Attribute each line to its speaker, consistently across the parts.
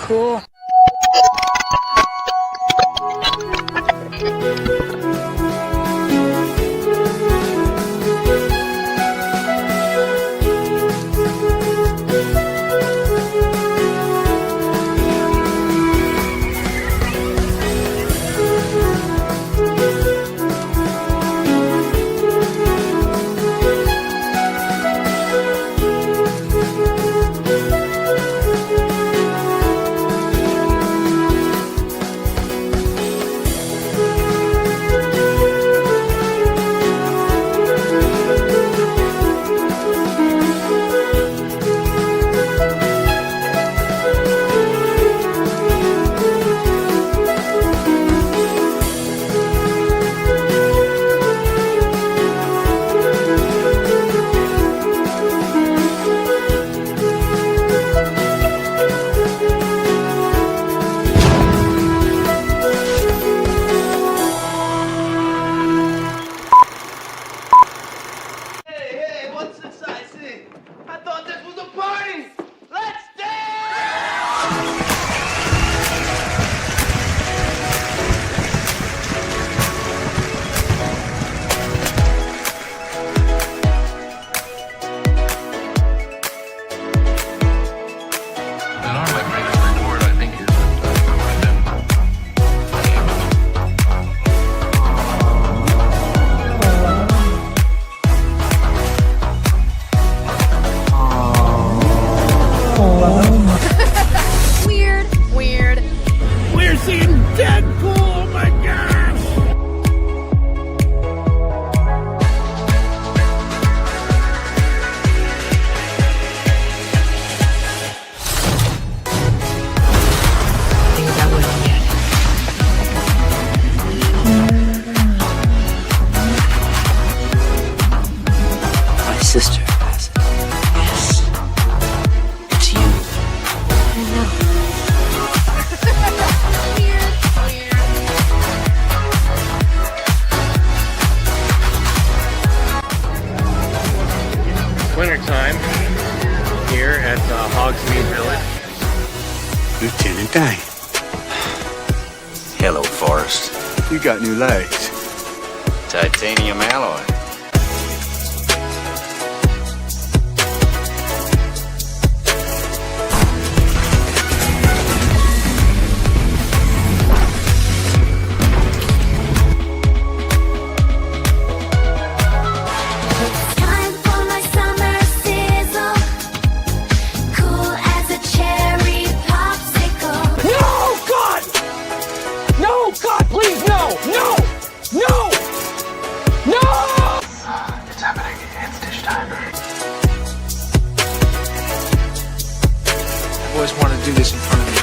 Speaker 1: cool.
Speaker 2: My sister has it. Yes. It's you.
Speaker 1: I know.
Speaker 3: Wintertime here at Hogsmeade Village.
Speaker 4: Lieutenant Dane,
Speaker 2: Hello, Forrest.
Speaker 4: you got new legs.
Speaker 2: Titanium alloy.
Speaker 5: Time for my summer sizzle, cool as a cherry popsicle.
Speaker 6: No, God! No, God, please, no! No! No! No!
Speaker 3: It's happening. It's dish time.
Speaker 6: I've always wanted to do this in front of you.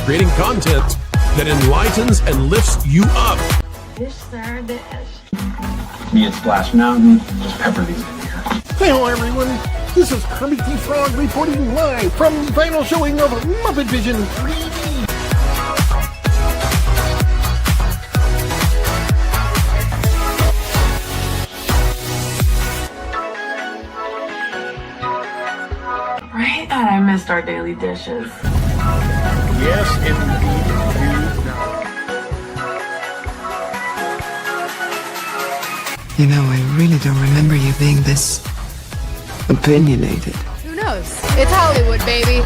Speaker 7: Creating content that enlightens and lifts you up.
Speaker 1: Dish, sir, dish.
Speaker 3: Me at Splash Mountain. Just pepper these in here.
Speaker 8: Hello everyone, this is Kermit the Frog reporting live from the final showing of Muppet Vision 3D.
Speaker 1: Right? And I missed our daily dishes.
Speaker 3: Yes, indeed.
Speaker 9: You know, I really don't remember you being this opinionated.
Speaker 1: Who knows? It's Hollywood, baby.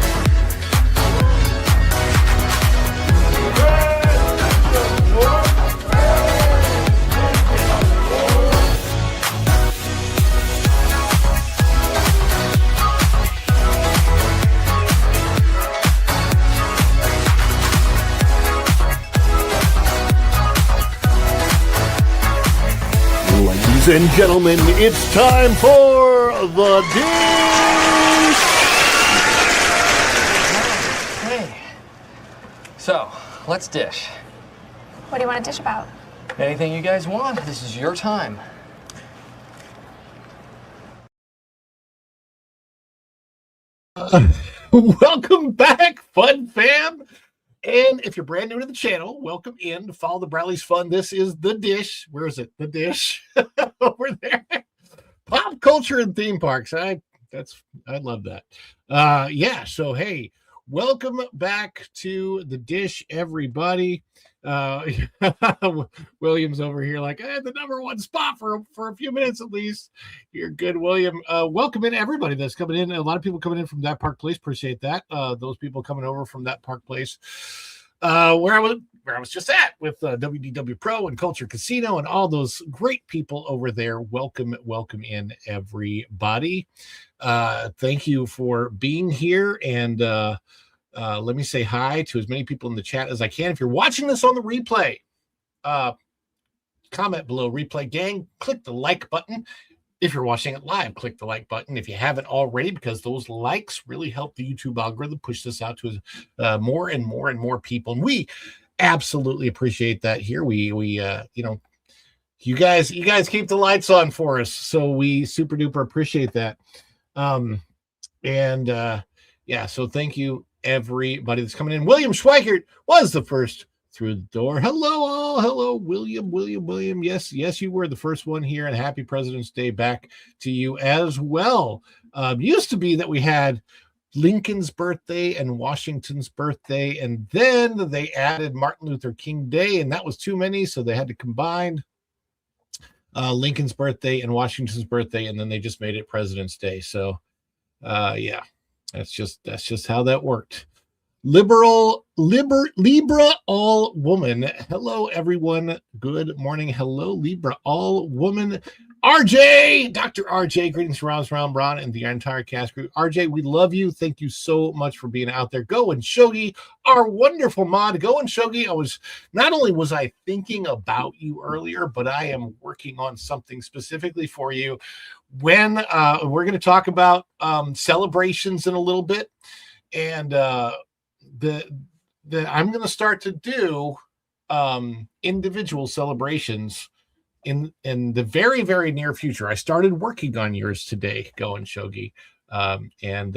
Speaker 8: Ladies and gentlemen, it's time for the dish!
Speaker 6: Hey. So, let's dish.
Speaker 5: What do you want to dish about?
Speaker 6: Anything you guys want. This is your time.
Speaker 8: Welcome back, Fun Fam. And if you're brand new to the channel, welcome in to follow the Bradley's Fun. This is The Dish. Where is it? The Dish. Over there. Pop culture and theme parks. I love that. Yeah, so hey, welcome back to The Dish, everybody. William's over here like, the number one spot for a few minutes at least. You're good, William. Welcome in everybody that's coming in. A lot of people coming in from That Park Place. Appreciate that. Those people coming over from That Park Place, where I was just at with WDW Pro and Culture Casino and all those great people over there. Welcome in everybody. Thank you for being here, and let me say hi to as many people in the chat as I can. If you're watching this on the replay, comment below replay gang, click the like button. If you're watching it live, click the like button if you haven't already, because those likes really help the YouTube algorithm push this out to more and more people. And we absolutely appreciate that here. We you guys keep the lights on for us, so we super duper appreciate that. Yeah, so thank you everybody that's coming in. William Schweikert was the first through the door. Hello all. Hello, William. Yes, you were the first one here, and happy President's Day back to you as well. Used to be that we had Lincoln's birthday and Washington's birthday, and then they added Martin Luther King Day, and that was too many, so they had to combine Lincoln's birthday and Washington's birthday, and then they just made it President's Day. So yeah, that's just how that worked. Libra all woman. Hello everyone, good morning. Hello Libra all woman. RJ, Dr. RJ, greetings from Round Ron and the entire cast group. RJ, we love you. Thank you so much for being out there. Go and Shogi, our wonderful mod. Go and Shogi. Not only was I thinking about you earlier, but I am working on something specifically for you. When we're going to talk about celebrations in a little bit, and I'm going to start to do individual celebrations in the very, very near future. I started working on yours today, Go and Shogi, and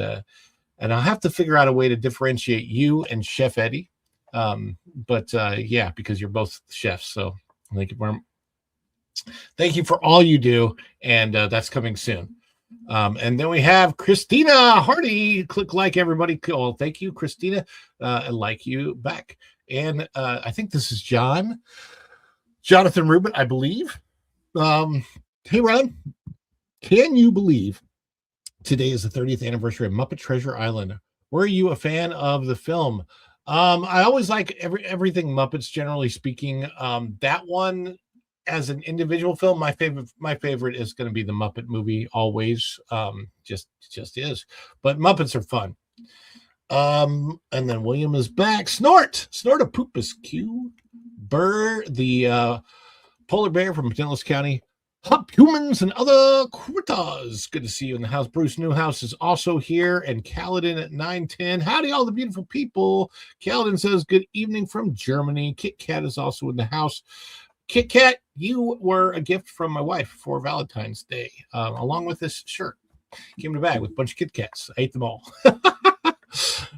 Speaker 8: I'll have to figure out a way to differentiate you and Chef Eddie. Yeah, because you're both chefs, so thank you for all you do, and that's coming soon. And then we have Christina Hardy. Click like, everybody. Oh, thank you, Christina. I like you back. And I think this is Jonathan Rubin, I believe. Hey, Ron, can you believe today is the 30th anniversary of Muppet Treasure Island? Were you a fan of the film? I always like everything Muppets, generally speaking. That one, as an individual film, my favorite is going to be the Muppet movie, always. Just is. But Muppets are fun. And then William is back. Snort a Poopus Q. Burr, the polar bear from Pinellas County. Hop humans and other critters. Good to see you in the house. Bruce Newhouse is also here, and Kaladin at 910. Howdy, all the beautiful people. Kaladin says good evening from Germany. Kit Kat is also in the house. Kit Kat, you were a gift from my wife for Valentine's Day, along with this shirt. Came in a bag with a bunch of Kit Kats. I ate them all.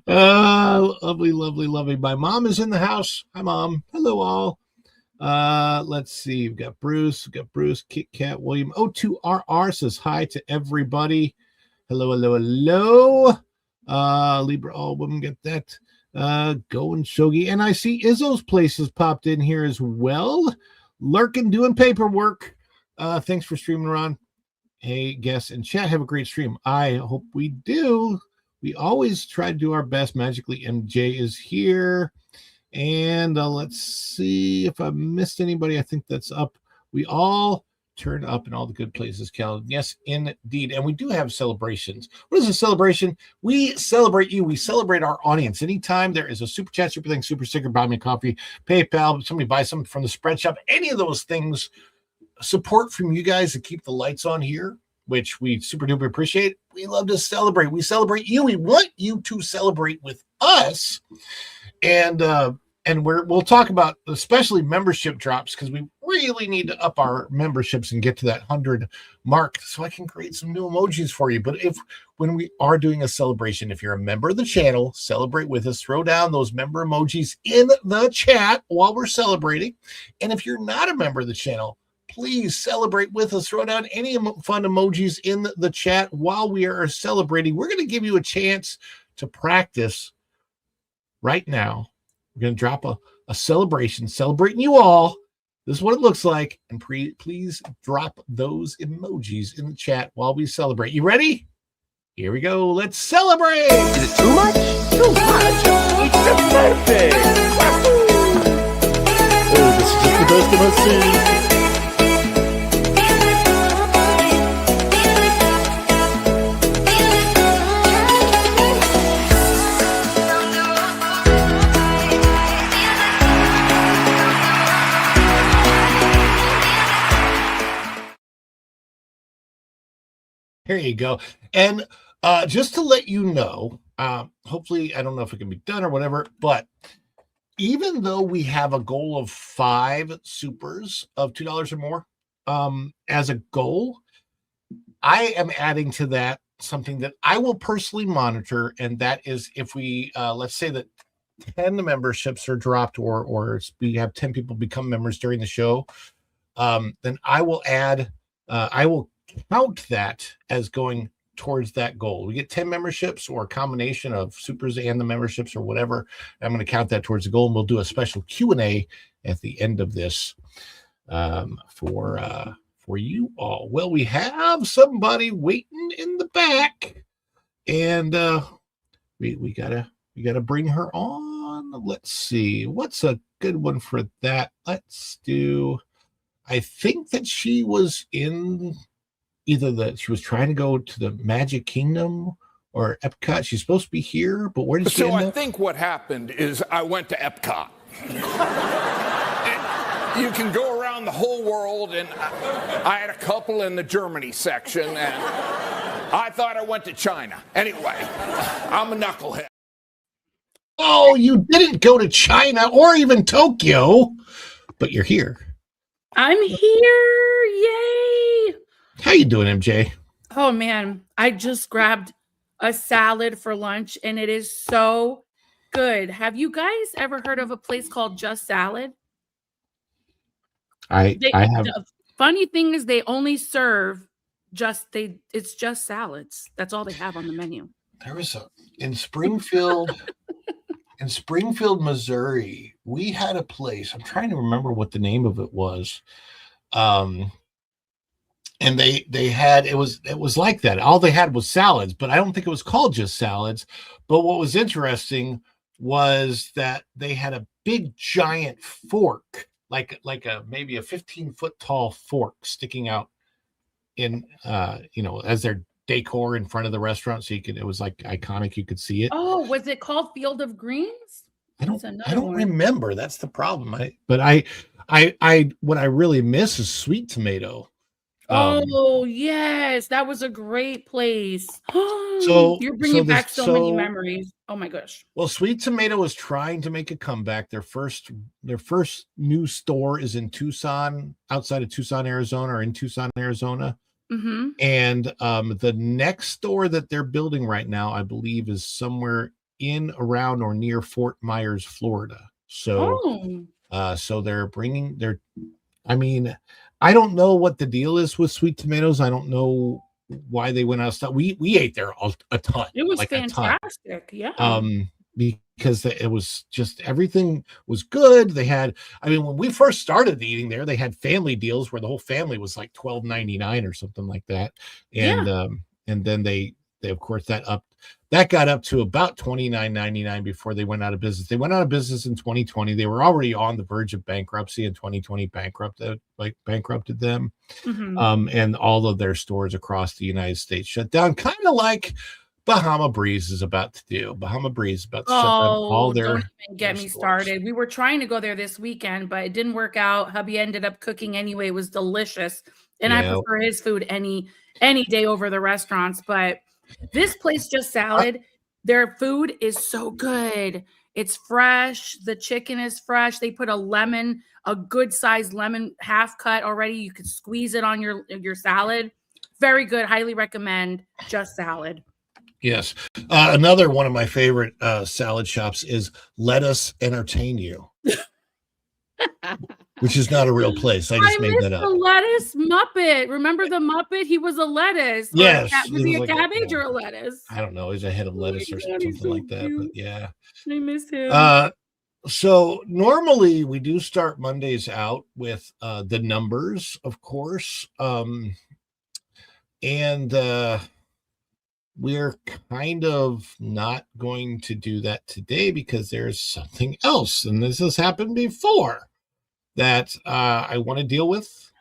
Speaker 8: Lovely. My mom is in the house. Hi, Mom. Hello, all. Let's see. We've got Bruce, Kit Kat, William. O2RR says hi to everybody. Hello. Libra, all women, get that. Go and Shogi. And I see Izzo's place has popped in here as well. Lurking, doing paperwork. Thanks for streaming, Ron. Hey, guests and chat, have a great stream. I hope we do. We always try to do our best. Magically, MJ is here. And let's see if I missed anybody. I think that's up. We all turn up in all the good places, Cal. Yes, indeed. And we do have celebrations. What is a celebration? We celebrate you. We celebrate our audience. Anytime there is a super chat, super thing, super sticker, buy me a coffee, PayPal, somebody buys something from the spread shop, any of those things, support from you guys to keep the lights on here, which we super duper appreciate. We love to celebrate. We celebrate you. We want you to celebrate with us. And we'll talk about especially membership drops, because we really need to up our memberships and get to that 100 mark so I can create some new emojis for you. But when we are doing a celebration, if you're a member of the channel, celebrate with us. Throw down those member emojis in the chat while we're celebrating. And if you're not a member of the channel, please celebrate with us. Throw down any fun emojis in the chat while we are celebrating. We're going to give you a chance to practice right now. We're going to drop a celebration, celebrating you all. This is what it looks like. And please drop those emojis in the chat while we celebrate. You ready? Here we go. Let's celebrate.
Speaker 10: Is it too much? Too much. It's just perfect. Oh, this is just the best of my scene.
Speaker 8: Here you go. And just to let you know, hopefully, I don't know if it can be done or whatever, but even though we have a goal of 5 supers of $2 or more as a goal, I am adding to that something that I will personally monitor. And that is if we, let's say that 10 memberships are dropped or we have 10 people become members during the show, then I will add, I will count that as going towards that goal. We get 10 memberships or a combination of supers and the memberships or whatever. I'm going to count that towards the goal, and we'll do a special Q&A at the end of this for you all. Well, we have somebody waiting in the back, and we gotta bring her on. Let's see what's a good one for that. Let's do. I think that she was in. She was trying to go to the Magic Kingdom or Epcot. She's supposed to be here, but where did she end up?
Speaker 11: So I think what happened is I went to Epcot. You can go around the whole world, and I had a couple in the Germany section, and I thought I went to China. Anyway, I'm a knucklehead.
Speaker 8: Oh, you didn't go to China or even Tokyo, but you're here.
Speaker 12: I'm here. Yay.
Speaker 8: How you doing, MJ?
Speaker 12: Oh, man. I just grabbed a salad for lunch, and it is so good. Have you guys ever heard of a place called Just Salad?
Speaker 8: I have.
Speaker 12: The funny thing is they only serve it's just salads. That's all they have on the menu.
Speaker 8: There was in Springfield, Missouri, we had a place. I'm trying to remember what the name of it was. And they had it was like that. All they had was salads, but I don't think it was called Just Salads. But what was interesting was that they had a big giant fork, like a maybe a 15-foot tall fork sticking out in as their decor in front of the restaurant. So it was like iconic, you could see it.
Speaker 12: Oh, was it called Field of Greens?
Speaker 8: I don't remember. That's the problem. What I really miss is Sweet Tomato.
Speaker 12: Oh, yes, that was a great place. You're bringing back so many memories. Oh my gosh.
Speaker 8: Well, Sweet Tomato is trying to make a comeback. Their first new store is in Tucson, outside of Tucson, Arizona, or in Tucson, Arizona.
Speaker 12: Mm-hmm.
Speaker 8: And the next store that they're building right now, I believe, is somewhere in, around, or near Fort Myers, Florida. So, so they're bringing their. I mean, I don't know what the deal is with Sweet Tomatoes. I don't know why they went out of stock. We ate there a ton.
Speaker 12: It was like fantastic. Yeah.
Speaker 8: Because it was just everything was good. They had, when we first started eating there, they had family deals where the whole family was like $12.99 or something like that. And and then they of course that got up to about $29.99 before they went out of business. They went out of business in 2020. They were already on the verge of bankruptcy in 2020. Bankrupted them.
Speaker 12: Mm-hmm.
Speaker 8: And all of their stores across the United States shut down, kind of like Bahama Breeze is about to do. Bahama Breeze is about to shut down all their.
Speaker 12: Don't even get me started. We were trying to go there this weekend, but it didn't work out. Hubby ended up cooking anyway. It was delicious, and I prefer his food any day over the restaurants. But this place, Just Salad, their food is so good. It's fresh. The chicken is fresh. They put a good sized lemon half cut already. You can squeeze it on your salad. Very good. Highly recommend Just Salad.
Speaker 8: Yes. Another one of my favorite salad shops is Let Us Entertain You, which is not a real place. I just made that up.
Speaker 12: The lettuce Muppet. Remember the Muppet? He was a lettuce.
Speaker 8: Yes.
Speaker 12: Was he a cabbage or a lettuce?
Speaker 8: I don't know. He's a head of lettuce or something like that. But yeah.
Speaker 12: I miss him.
Speaker 8: So normally we do start Mondays out with the numbers, of course. We're kind of not going to do that today because there's something else, and this has happened before, that I want to deal with.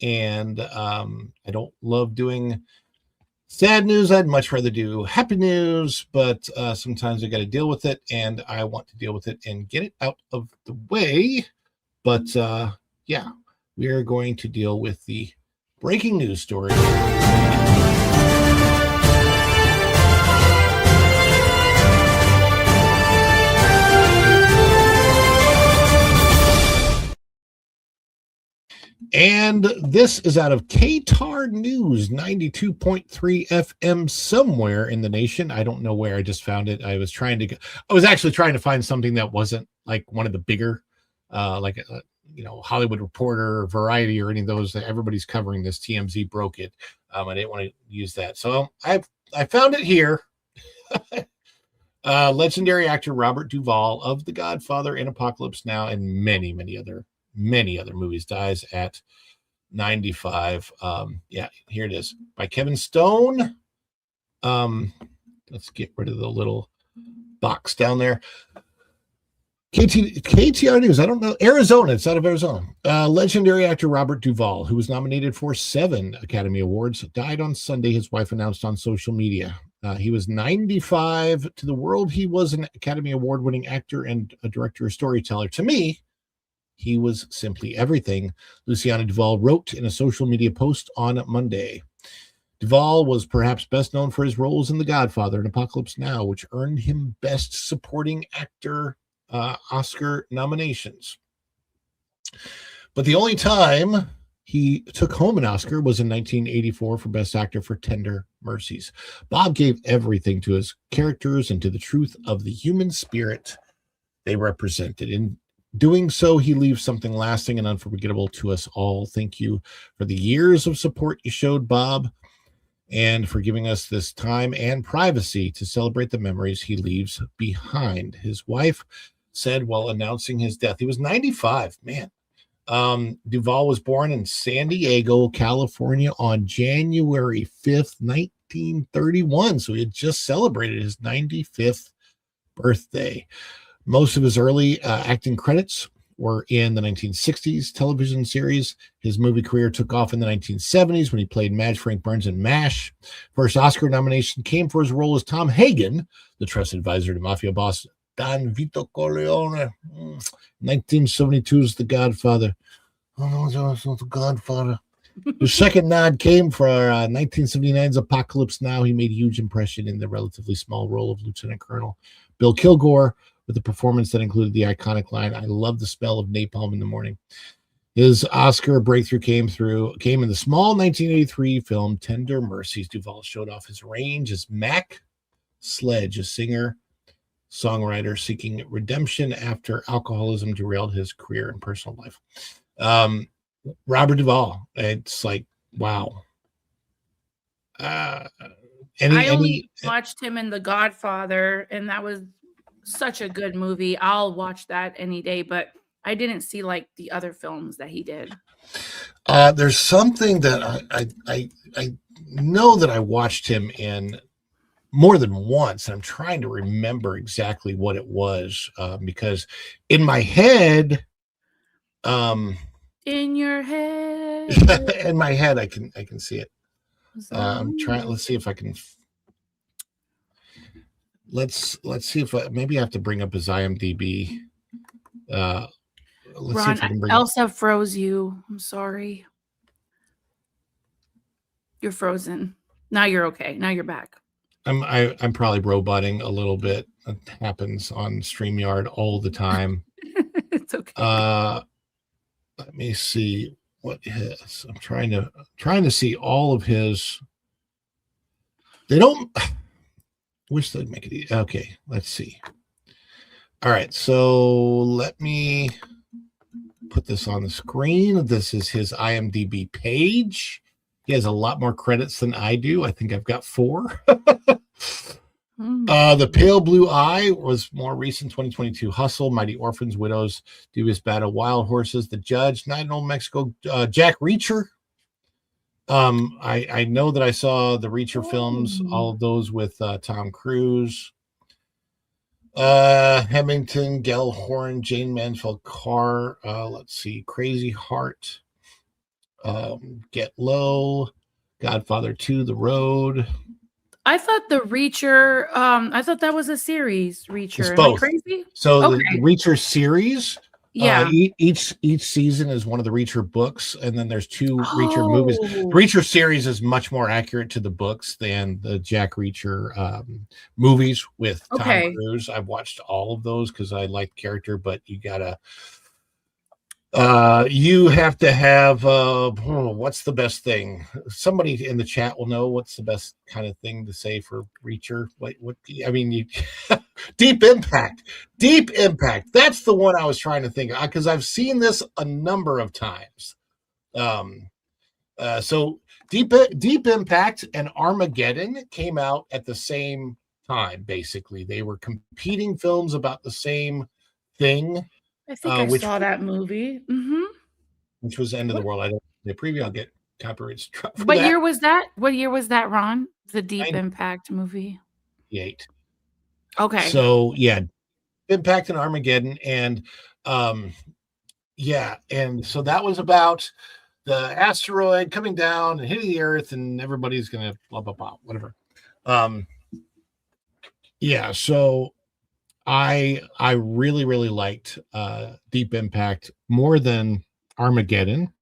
Speaker 8: And I don't love doing sad news. I'd much rather do happy news, but sometimes I got to deal with it, and I want to deal with it and get it out of the way. But yeah, we are going to deal with the breaking news story. And this is out of KTAR News, 92.3 FM somewhere in the nation. I don't know where. I just found it. I was actually trying to find something that wasn't like one of the bigger, Hollywood Reporter, or Variety, or any of those. Everybody's covering this. TMZ broke it. I didn't want to use that. So I found it here. Legendary actor Robert Duvall of The Godfather and Apocalypse Now and many other movies dies at 95. Yeah, here it is, by Kevin Stone. Let's get rid of the little box down there. KTR News, I don't know, Arizona, it's out of Arizona. Legendary actor Robert Duvall, who was nominated for 7 Academy Awards, died on Sunday, his wife announced on social media. He was 95. To the world, he was an Academy Award-winning actor and a director, a storyteller. To me, he was simply everything, Luciana Duvall wrote in a social media post on Monday. Duvall was perhaps best known for his roles in The Godfather and Apocalypse Now, which earned him Best Supporting Actor Oscar nominations. But the only time he took home an Oscar was in 1984 for Best Actor for Tender Mercies. Bob gave everything to his characters and to the truth of the human spirit they represented. In doing so, he leaves something lasting and unforgettable to us all. Thank you for the years of support you showed, Bob, and for giving us this time and privacy to celebrate the memories he leaves behind. His wife said while announcing his death, he was 95, man. Duvall was born in San Diego, California on January 5th, 1931. So he had just celebrated his 95th birthday. Most of his early acting credits were in the 1960s television series. His movie career took off in the 1970s when he played Madge Frank Burns in MASH. First Oscar nomination came for his role as Tom Hagen, the trusted advisor to mafia boss Don Vito Corleone. 1972's The Godfather. Oh, The Godfather. His second nod came for 1979's Apocalypse Now. He made a huge impression in the relatively small role of Lieutenant Colonel Bill Kilgore, with a performance that included the iconic line, "I love the smell of napalm in the morning." His Oscar breakthrough came in the small 1983 film Tender Mercies. Duvall showed off his range as Mac Sledge, a singer, songwriter seeking redemption after alcoholism derailed his career and personal life. Robert Duvall, it's like, wow.
Speaker 12: I only watched him in The Godfather, and that was such a good movie. I'll watch that any day, but I didn't see like the other films that he did.
Speaker 8: There's something that I know that I watched him in more than once, and I'm trying to remember exactly what it was, because in my head,
Speaker 12: in your head,
Speaker 8: in my head, I can see it. I'm trying. Let's see if I can. Let's see if maybe I have to bring up his IMDb. Let's
Speaker 12: Ron,
Speaker 8: see if I can bring
Speaker 12: Elsa froze you. I'm sorry. You're frozen. Now you're okay. Now you're back.
Speaker 8: I'm probably roboting a little bit. That happens on StreamYard all the time.
Speaker 12: It's okay.
Speaker 8: Let me see what his. I'm trying to see all of his. They don't. Wish they'd make it easy. Okay, let's see. All right, so let me put this on the screen. This is his IMDb page. He has a lot more credits than I do. I think I've got 4. The Pale Blue Eye was more recent, 2022. Hustle, Mighty Orphans, Widows, Dubious Battle, Wild Horses, The Judge, Night in Old Mexico, Jack Reacher. I know that I saw the Reacher films, all of those with Tom Cruise, Hemington, Gellhorn, Jane Mansfield Carr. Let's see, Crazy Heart, Get Low, Godfather 2, The Road.
Speaker 12: I thought the Reacher, I thought that was a series, Reacher.
Speaker 8: It's
Speaker 12: Am
Speaker 8: both.
Speaker 12: I crazy?
Speaker 8: So
Speaker 12: Okay.
Speaker 8: the Reacher series,
Speaker 12: Yeah.
Speaker 8: each season is one of the Reacher books, and then there's 2 Reacher movies. The
Speaker 12: Oh.
Speaker 8: Reacher series is much more accurate to the books than the Jack Reacher movies with Tom
Speaker 12: Okay.
Speaker 8: Cruise. I've watched all of those because I like the character, but you gotta you have to have what's the best thing? Somebody in the chat will know what's the best kind of thing to say for Reacher. What I mean, you Deep Impact. That's the one I was trying to think of because I've seen this a number of times. So Deep Impact and Armageddon came out at the same time. Basically, they were competing films about the same thing.
Speaker 12: I think I
Speaker 8: which-
Speaker 12: saw that movie.
Speaker 8: which was End of the World. I don't the preview. I'll get copyright struck. For
Speaker 12: What
Speaker 8: that.
Speaker 12: year was that? What year was that, Ron? The Deep
Speaker 8: 98.
Speaker 12: Impact movie. Okay.
Speaker 8: So yeah, Impact and Armageddon, and yeah, and so that was about the asteroid coming down and hitting the Earth, and everybody's gonna blah blah blah, whatever. Yeah, so I really liked Deep Impact more than Armageddon.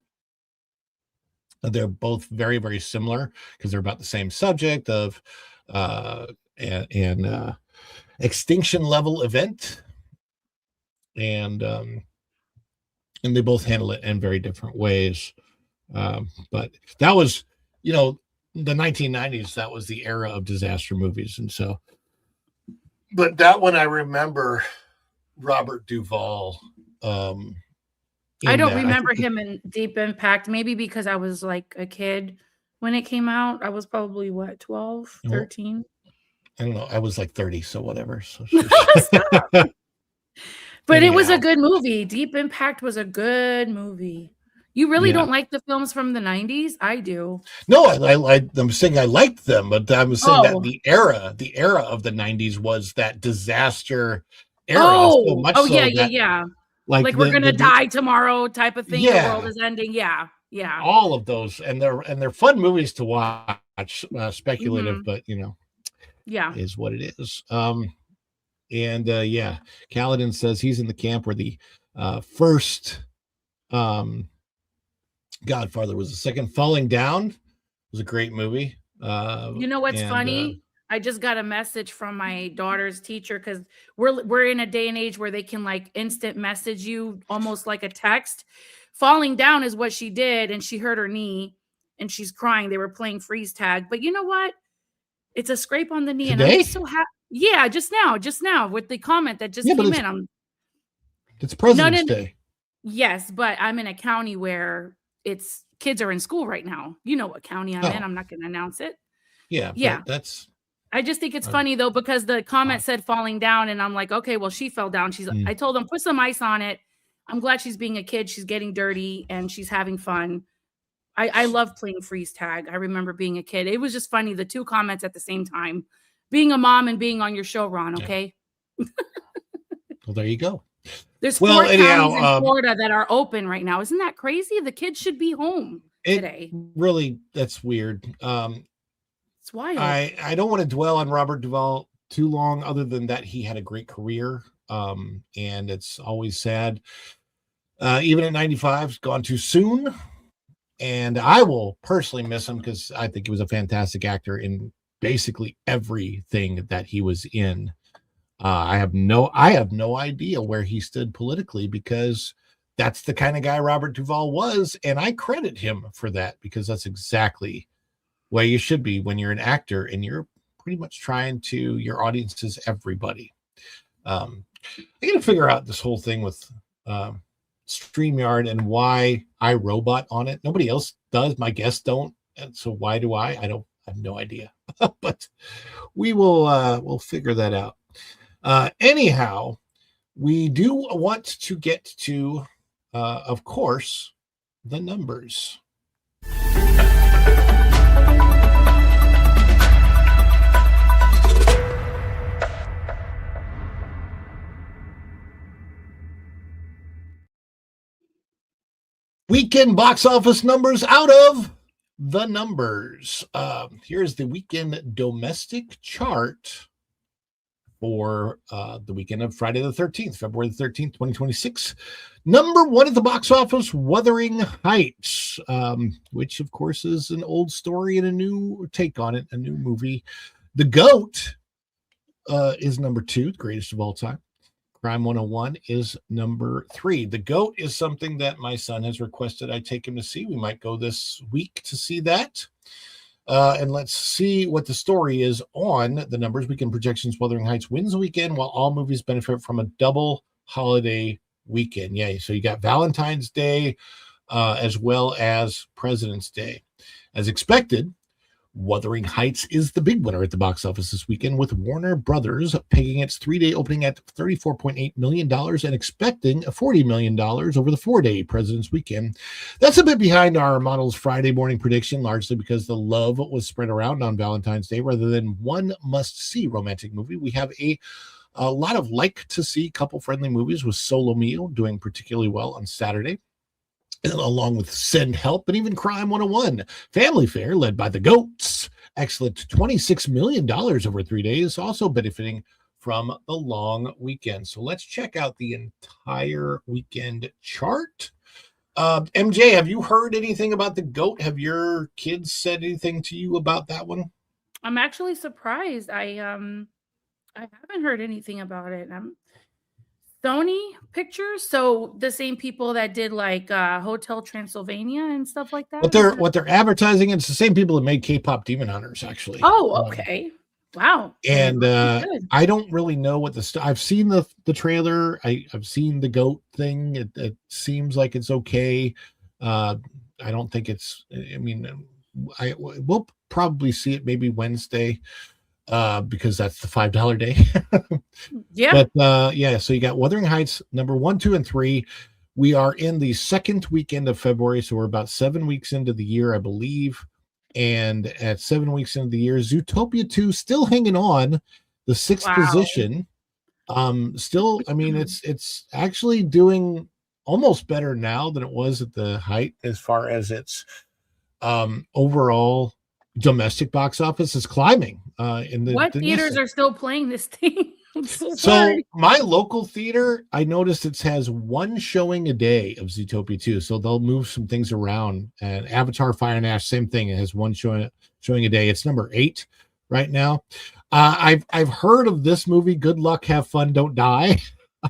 Speaker 8: They're both very, very similar because they're about the same subject of extinction level event, and they both handle it in very different ways. But that was, the 1990s. That was the era of disaster movies, and so. But that one I remember Robert Duvall.
Speaker 12: I don't remember him in Deep Impact, maybe because I was like a kid when it came out. I was probably 12, 13.
Speaker 8: I don't know. I was like 30, so whatever. So
Speaker 12: But it was a good movie. Deep Impact was a good movie. You really don't like the films from the 90s? I do.
Speaker 8: No, I'm saying I liked them, but I'm saying that the era of the 90s was that disaster era. So much so
Speaker 12: yeah. Like we're gonna die tomorrow type of thing.
Speaker 8: Yeah.
Speaker 12: The world is ending. Yeah.
Speaker 8: All of those, and they're fun movies to watch. Speculative, but
Speaker 12: yeah,
Speaker 8: is what it is. Yeah, Kaladin says he's in the camp where the first Godfather was the second. Falling Down was a great movie.
Speaker 12: You know what's funny? I just got a message from my daughter's teacher because we're in a day and age where they can like instant message you almost like a text. Falling Down is what she did, and she hurt her knee and she's crying. They were playing freeze tag, but you know what? It's a scrape on the knee,
Speaker 8: Today?
Speaker 12: and I'm just so happy. Yeah, just now with the comment that just came in.
Speaker 8: It's President's Day.
Speaker 12: Yes, but I'm in a county where it's kids are in school right now. You know what county I'm in. I'm not going to announce it.
Speaker 8: Yeah. That's.
Speaker 12: I just think it's funny though because the comment said falling down, and I'm like, okay, well, she fell down. I told them put some ice on it. I'm glad she's being a kid. She's getting dirty and she's having fun. I love playing freeze tag. I remember being a kid. It was just funny. The two comments at the same time, being a mom and being on your show, Ron. Okay.
Speaker 8: Well, there you go.
Speaker 12: There's 4 counties in Florida that are open right now. Isn't that crazy? The kids should be home today.
Speaker 8: Really, that's weird.
Speaker 12: It's wild.
Speaker 8: I don't want to dwell on Robert Duvall too long, other than that he had a great career. And it's always sad. Even at 95, it's gone too soon. And I will personally miss him because I think he was a fantastic actor in basically everything that he was in. I have no idea where he stood politically, because that's the kind of guy Robert Duvall was, and I credit him for that, because that's exactly where you should be when you're an actor and you're pretty much trying to, your audience is everybody. I got to figure out this whole thing with StreamYard and why iRobot on it. Nobody else does. My guests don't. And so why do I? I have no idea. But we will we'll figure that out. Anyhow, we do want to get to, of course, the numbers. Weekend box office numbers out of the numbers. Here's the weekend domestic chart for the weekend of Friday the 13th, February the 13th, 2026. Number one at the box office, Wuthering Heights, which of course is an old story and a new take on it, a new movie. The GOAT is number two, the greatest of all time. Crime 101 is number three. The GOAT is something that my son has requested I take him to see. We might go this week to see that. And let's see what the story is on the numbers. Weekend projections, Wuthering Heights wins the weekend, while all movies benefit from a double holiday weekend. Yeah, so you got Valentine's Day as well as President's Day. As expected, Wuthering Heights is the big winner at the box office this weekend, with Warner Brothers pegging its 3-day opening at $34.8 million and expecting $40 million over the 4-day President's Weekend. That's a bit behind our model's Friday morning prediction, largely because the love was spread around on Valentine's Day rather than one must-see romantic movie. We have a lot of like-to-see couple-friendly movies, with Solo Mio doing particularly well on Saturday, along with Send Help and even Crime 101. Family Fare, led by the GOATs, excellent $26 million over 3 days, also benefiting from the long weekend. So let's check out the entire weekend chart. MJ, have you heard anything about the GOAT? Have your kids said anything to you about that one?
Speaker 12: I'm actually surprised. I haven't heard anything about it. Sony Pictures, so the same people that did like Hotel Transylvania and stuff like that.
Speaker 8: What they're advertising, it's the same people that made K-pop Demon Hunters, actually.
Speaker 12: Oh, okay. Wow.
Speaker 8: And I don't really know what I've seen the trailer. I've seen the GOAT thing. It seems like it's okay. I don't think it's. I mean, we'll probably see it maybe Wednesday. Because that's the $5 day.
Speaker 12: Yeah.
Speaker 8: But yeah, so you got Wuthering Heights, number 1, 2, and 3. We are in the second weekend of February, so we're about 7 weeks into the year, I believe. And at 7 weeks into the year, Zootopia 2 still hanging on the sixth position. Still, I mean, it's actually doing almost better now than it was at the height as far as its overall domestic box office is climbing. What
Speaker 12: theaters are still playing this thing? So
Speaker 8: my local theater, I noticed it has one showing a day of Zootopia 2, so they'll move some things around. And Avatar Fire and Ash, same thing. It has one showing a day. It's number 8 right now. I've heard of this movie, Good Luck, Have Fun, Don't Die.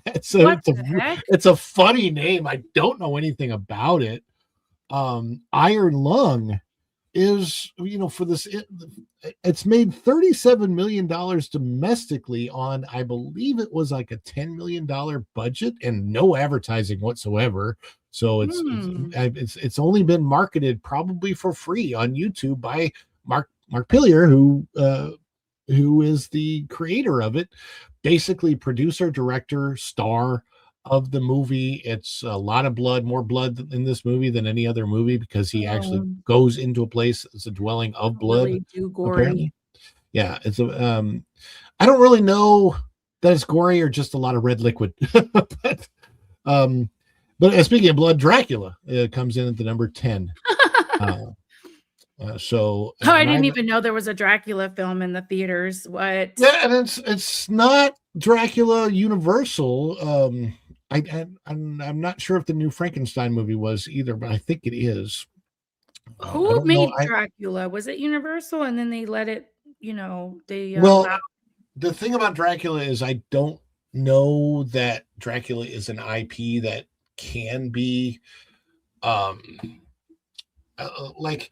Speaker 8: It's a funny name. I don't know anything about it. Iron Lung is, for this, it's made $37 million domestically on, I believe it was like a $10 million budget and no advertising whatsoever. So it's only been marketed probably for free on YouTube by Mark Pillier, who is the creator of it, basically producer, director, star of the movie. It's a lot of blood, more blood in this movie than any other movie, because he actually goes into a place that's a dwelling of blood.
Speaker 12: Really do gory.
Speaker 8: Apparently. Yeah, it's a. I don't really know that it's gory or just a lot of red liquid. But speaking of blood, Dracula comes in at the number 10.
Speaker 12: I didn't even know there was a Dracula film in the theaters. What?
Speaker 8: Yeah, and it's not Dracula Universal. I'm not sure if the new Frankenstein movie was either, but I think it is.
Speaker 12: Who made Dracula? Was it Universal? And then they let it,
Speaker 8: the thing about Dracula is I don't know that Dracula is an IP that can be like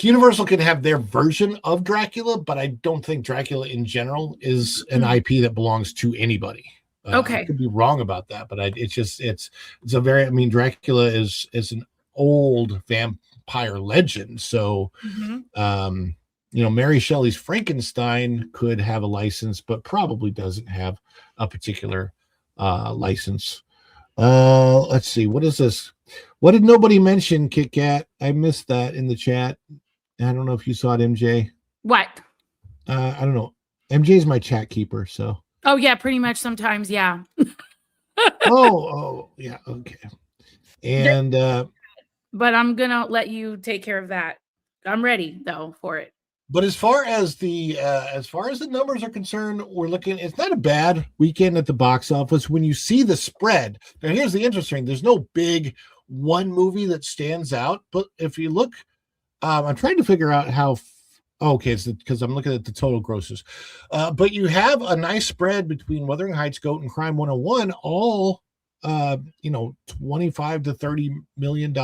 Speaker 8: Universal can have their version of Dracula, but I don't think Dracula in general is an IP that belongs to anybody.
Speaker 12: Okay.
Speaker 8: I could be wrong about that, but it's a very, I mean, Dracula is an old vampire legend. So, Mary Shelley's Frankenstein could have a license, but probably doesn't have a particular license. Let's see. What is this? What did nobody mention, Kit Kat? I missed that in the chat. I don't know if you saw it, MJ.
Speaker 12: What?
Speaker 8: I don't know. MJ's my chat keeper, so.
Speaker 12: Oh yeah, pretty much sometimes, yeah.
Speaker 8: oh, yeah, okay. And
Speaker 12: but I'm gonna let you take care of that. I'm ready though for it.
Speaker 8: But as far as the numbers are concerned, we're looking. It's not a bad weekend at the box office. When you see the spread, now here's the interesting. There's no big one movie that stands out. But if you look, I'm trying to figure out how. Okay, it's because I'm looking at the total grosses. But you have a nice spread between Wuthering Heights, Goat, and Crime 101, all 25 to $30 million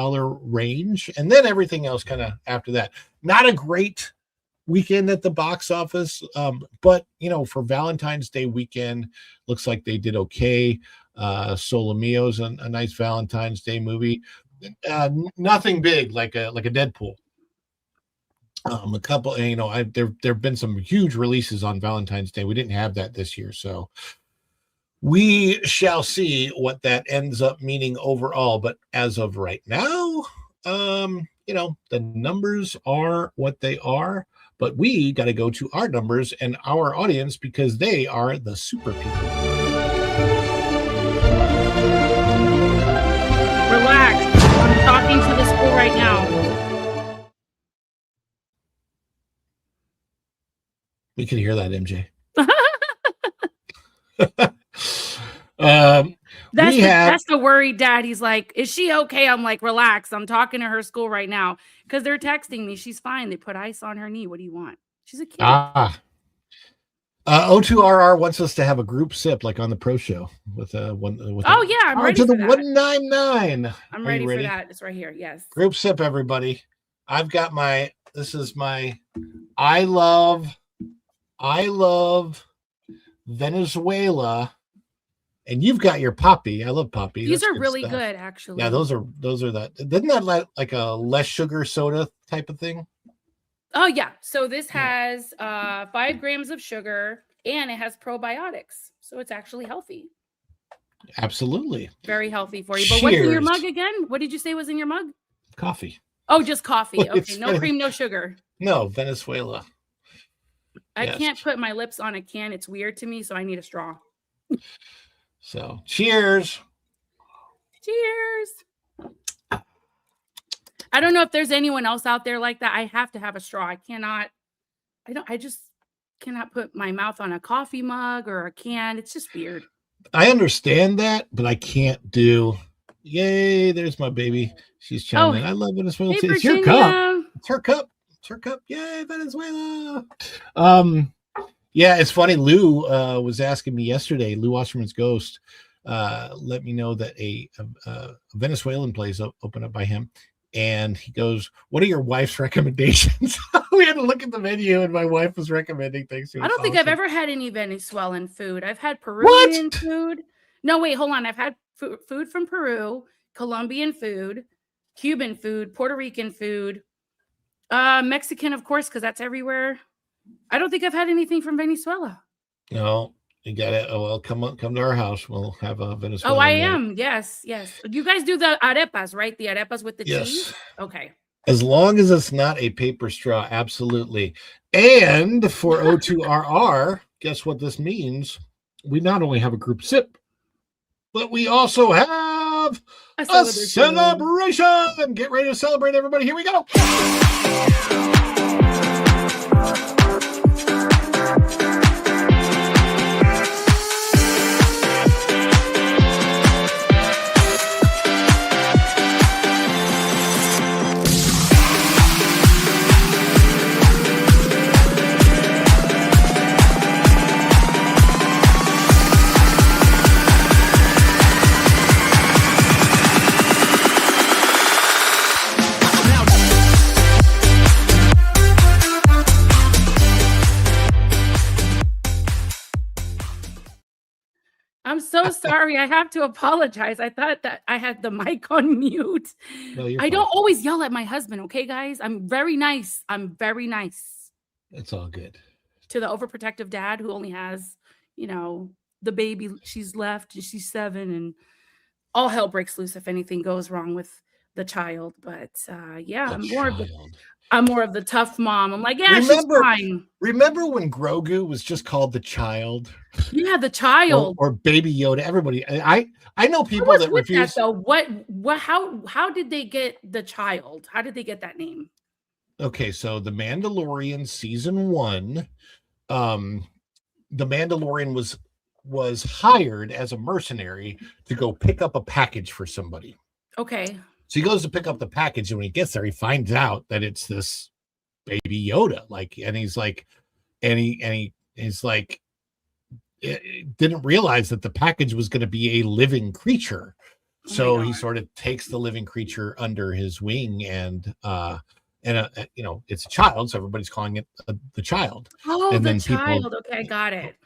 Speaker 8: range, and then everything else kind of after that. Not a great weekend at the box office, but for Valentine's Day weekend, looks like they did okay. Solo Mio's a nice Valentine's Day movie. Nothing big like a Deadpool. A couple, there've been some huge releases on Valentine's Day. We didn't have that this year, so we shall see what that ends up meaning overall. But as of right now, the numbers are what they are. But we got to go to our numbers and our audience because they are the super people.
Speaker 12: Relax. I'm talking to the school right now.
Speaker 8: We can hear that, MJ.
Speaker 12: That's the worried dad. He's like, is she okay? I'm like, relax. I'm talking to her school right now because they're texting me. She's fine. They put ice on her knee. What do you want? She's a kid.
Speaker 8: O2RR wants us to have a group sip like on the pro show with I'm ready
Speaker 12: to
Speaker 8: the
Speaker 12: that.
Speaker 8: 199.
Speaker 12: I'm ready for that. It's right here. Yes.
Speaker 8: Group sip, everybody. I've got this is my I love Venezuela, and you've got your Poppy. I love Poppy.
Speaker 12: These
Speaker 8: That's
Speaker 12: are really
Speaker 8: stuff.
Speaker 12: good, actually.
Speaker 8: Yeah, those are that. Isn't that like a less sugar soda type of thing?
Speaker 12: Oh yeah. So this has 5 grams of sugar and it has probiotics, so it's actually healthy.
Speaker 8: Absolutely.
Speaker 12: Very healthy for you. But what's in your mug again? What did you say was in your mug?
Speaker 8: Coffee.
Speaker 12: Oh, just coffee. Okay, no cream, no sugar.
Speaker 8: No, Venezuela.
Speaker 12: I can't put my lips on a can. It's weird to me, so I need a straw.
Speaker 8: So, cheers.
Speaker 12: Cheers. I don't know if there's anyone else out there like that. I have to have a straw. I just cannot put my mouth on a coffee mug or a can. It's just weird.
Speaker 8: I understand that, but I can't do. Yay, there's my baby. She's chiming in. I love Venezuela.
Speaker 12: Hey,
Speaker 8: it's your cup. It's her cup. It's her cup. Yay, Venezuela. Yeah, it's funny. Lou was asking me yesterday. Lou Wasserman's Ghost let me know that a Venezuelan place opened up by him. And he goes, "What are your wife's recommendations?" We had to look at the menu, and my wife was recommending things.
Speaker 12: I don't think I've ever had any Venezuelan food. I've had Peruvian food. No, wait, hold on. I've had food from Peru, Colombian food, Cuban food, Puerto Rican food, Mexican, of course, because that's everywhere. I don't think I've had anything from Venezuela.
Speaker 8: No, you got it. Oh, well, come to our house. We'll have a Venezuela.
Speaker 12: Oh, I am. Yes. You guys do the arepas, right? The arepas with the cheese? Okay.
Speaker 8: As long as it's not a paper straw, absolutely. And for O2RR, guess what this means? We not only have a group sip, but we also have a celebration. Get ready to celebrate, everybody. Here we go.
Speaker 12: so sorry. I have to apologize. I thought that I had the mic on mute.
Speaker 8: No, you're
Speaker 12: I
Speaker 8: fine.
Speaker 12: don't always yell at my husband, okay, guys? I'm very nice. I'm very nice
Speaker 8: It's all good.
Speaker 12: to the overprotective dad who only has, the baby she's left and she's 7 and all hell breaks loose if anything goes wrong with the child. But yeah, I'm more of the tough mom. I'm like, yeah, she's fine.
Speaker 8: Remember when Grogu was just called the child?
Speaker 12: Yeah, the child
Speaker 8: or Baby Yoda. Everybody, I know people
Speaker 12: What's
Speaker 8: that
Speaker 12: with
Speaker 8: refuse.
Speaker 12: that, though? What? How did they get the child? How did they get that name?
Speaker 8: Okay, so the Mandalorian season 1, the Mandalorian was hired as a mercenary to go pick up a package for somebody.
Speaker 12: Okay.
Speaker 8: So he goes to pick up the package, and when he gets there, he finds out that it's this Baby Yoda. He's like, didn't realize that the package was going to be a living creature. So he sort of takes the living creature under his wing, and it's a child, so everybody's calling it the child.
Speaker 12: Oh,
Speaker 8: and
Speaker 12: the
Speaker 8: then
Speaker 12: child. Okay, got it.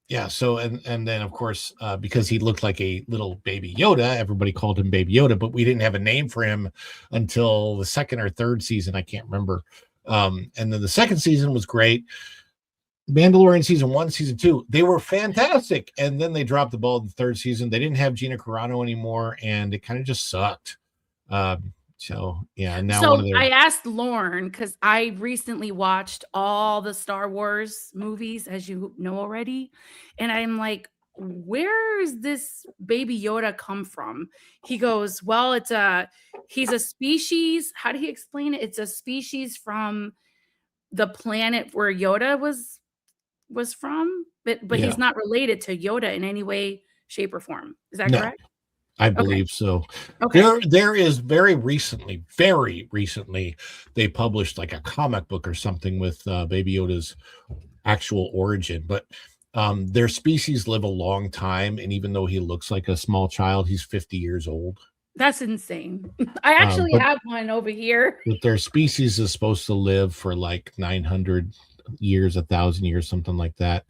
Speaker 8: Yeah. So and then of course because he looked like a little Baby Yoda, everybody called him Baby Yoda, but we didn't have a name for him until the 2nd or 3rd season. I can't remember. And then the 2nd season was great. Mandalorian season 1, season 2, they were fantastic. And then they dropped the ball in the 3rd season. They didn't have Gina Carano anymore, and it kind of just sucked. So yeah, now
Speaker 12: So I asked Lauren because I recently watched all the Star Wars movies, as you know already, and I'm like, where is this Baby Yoda come from? He goes, well, he's a species. How did he explain it? It's a species from the planet where Yoda was from, but he's not related to Yoda in any way, shape, or form. Is that correct?
Speaker 8: I believe so.
Speaker 12: Okay.
Speaker 8: There is very recently, they published like a comic book or something with Baby Yoda's actual origin. But their species live a long time, and even though he looks like a small child, he's 50 years old.
Speaker 12: That's insane. I actually have one over here.
Speaker 8: But their species is supposed to live for like 900 years, 1,000 years, something like that.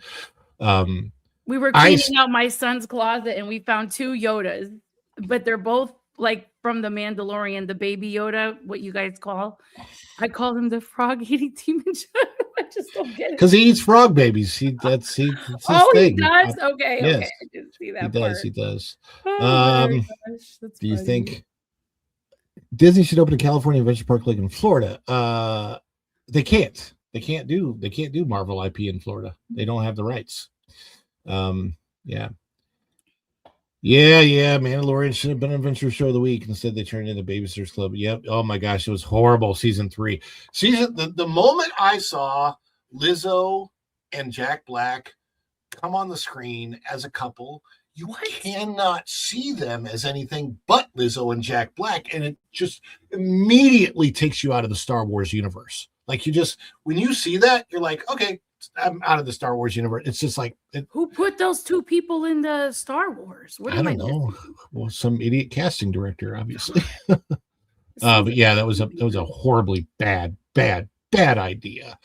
Speaker 12: We were cleaning out my son's closet, and we found 2 Yodas, but they're both like from the Mandalorian, the Baby Yoda, what you guys call. I call him the frog-eating demon. I just don't get it.
Speaker 8: Because he eats frog babies. That's his
Speaker 12: oh,
Speaker 8: thing.
Speaker 12: He does? Okay,
Speaker 8: yes.
Speaker 12: okay. I didn't see that
Speaker 8: He does.
Speaker 12: Oh,
Speaker 8: do you think Disney should open a California Adventure Park like in Florida? They can't. They can't do Marvel IP in Florida. They don't have the rights. Yeah. Mandalorian should have been an adventure show of the week. Instead, they turned it into Babysitter's Club. Yep. Oh my gosh, it was horrible. Season 3. The moment I saw Lizzo and Jack Black come on the screen as a couple, you cannot see them as anything but Lizzo and Jack Black, and it just immediately takes you out of the Star Wars universe. Like when you see that, you're like, okay, I'm out of the Star Wars universe. It's just like
Speaker 12: who put those 2 people in the Star Wars? What
Speaker 8: I don't know. Well, some idiot casting director, obviously. But yeah, that was a horribly bad idea.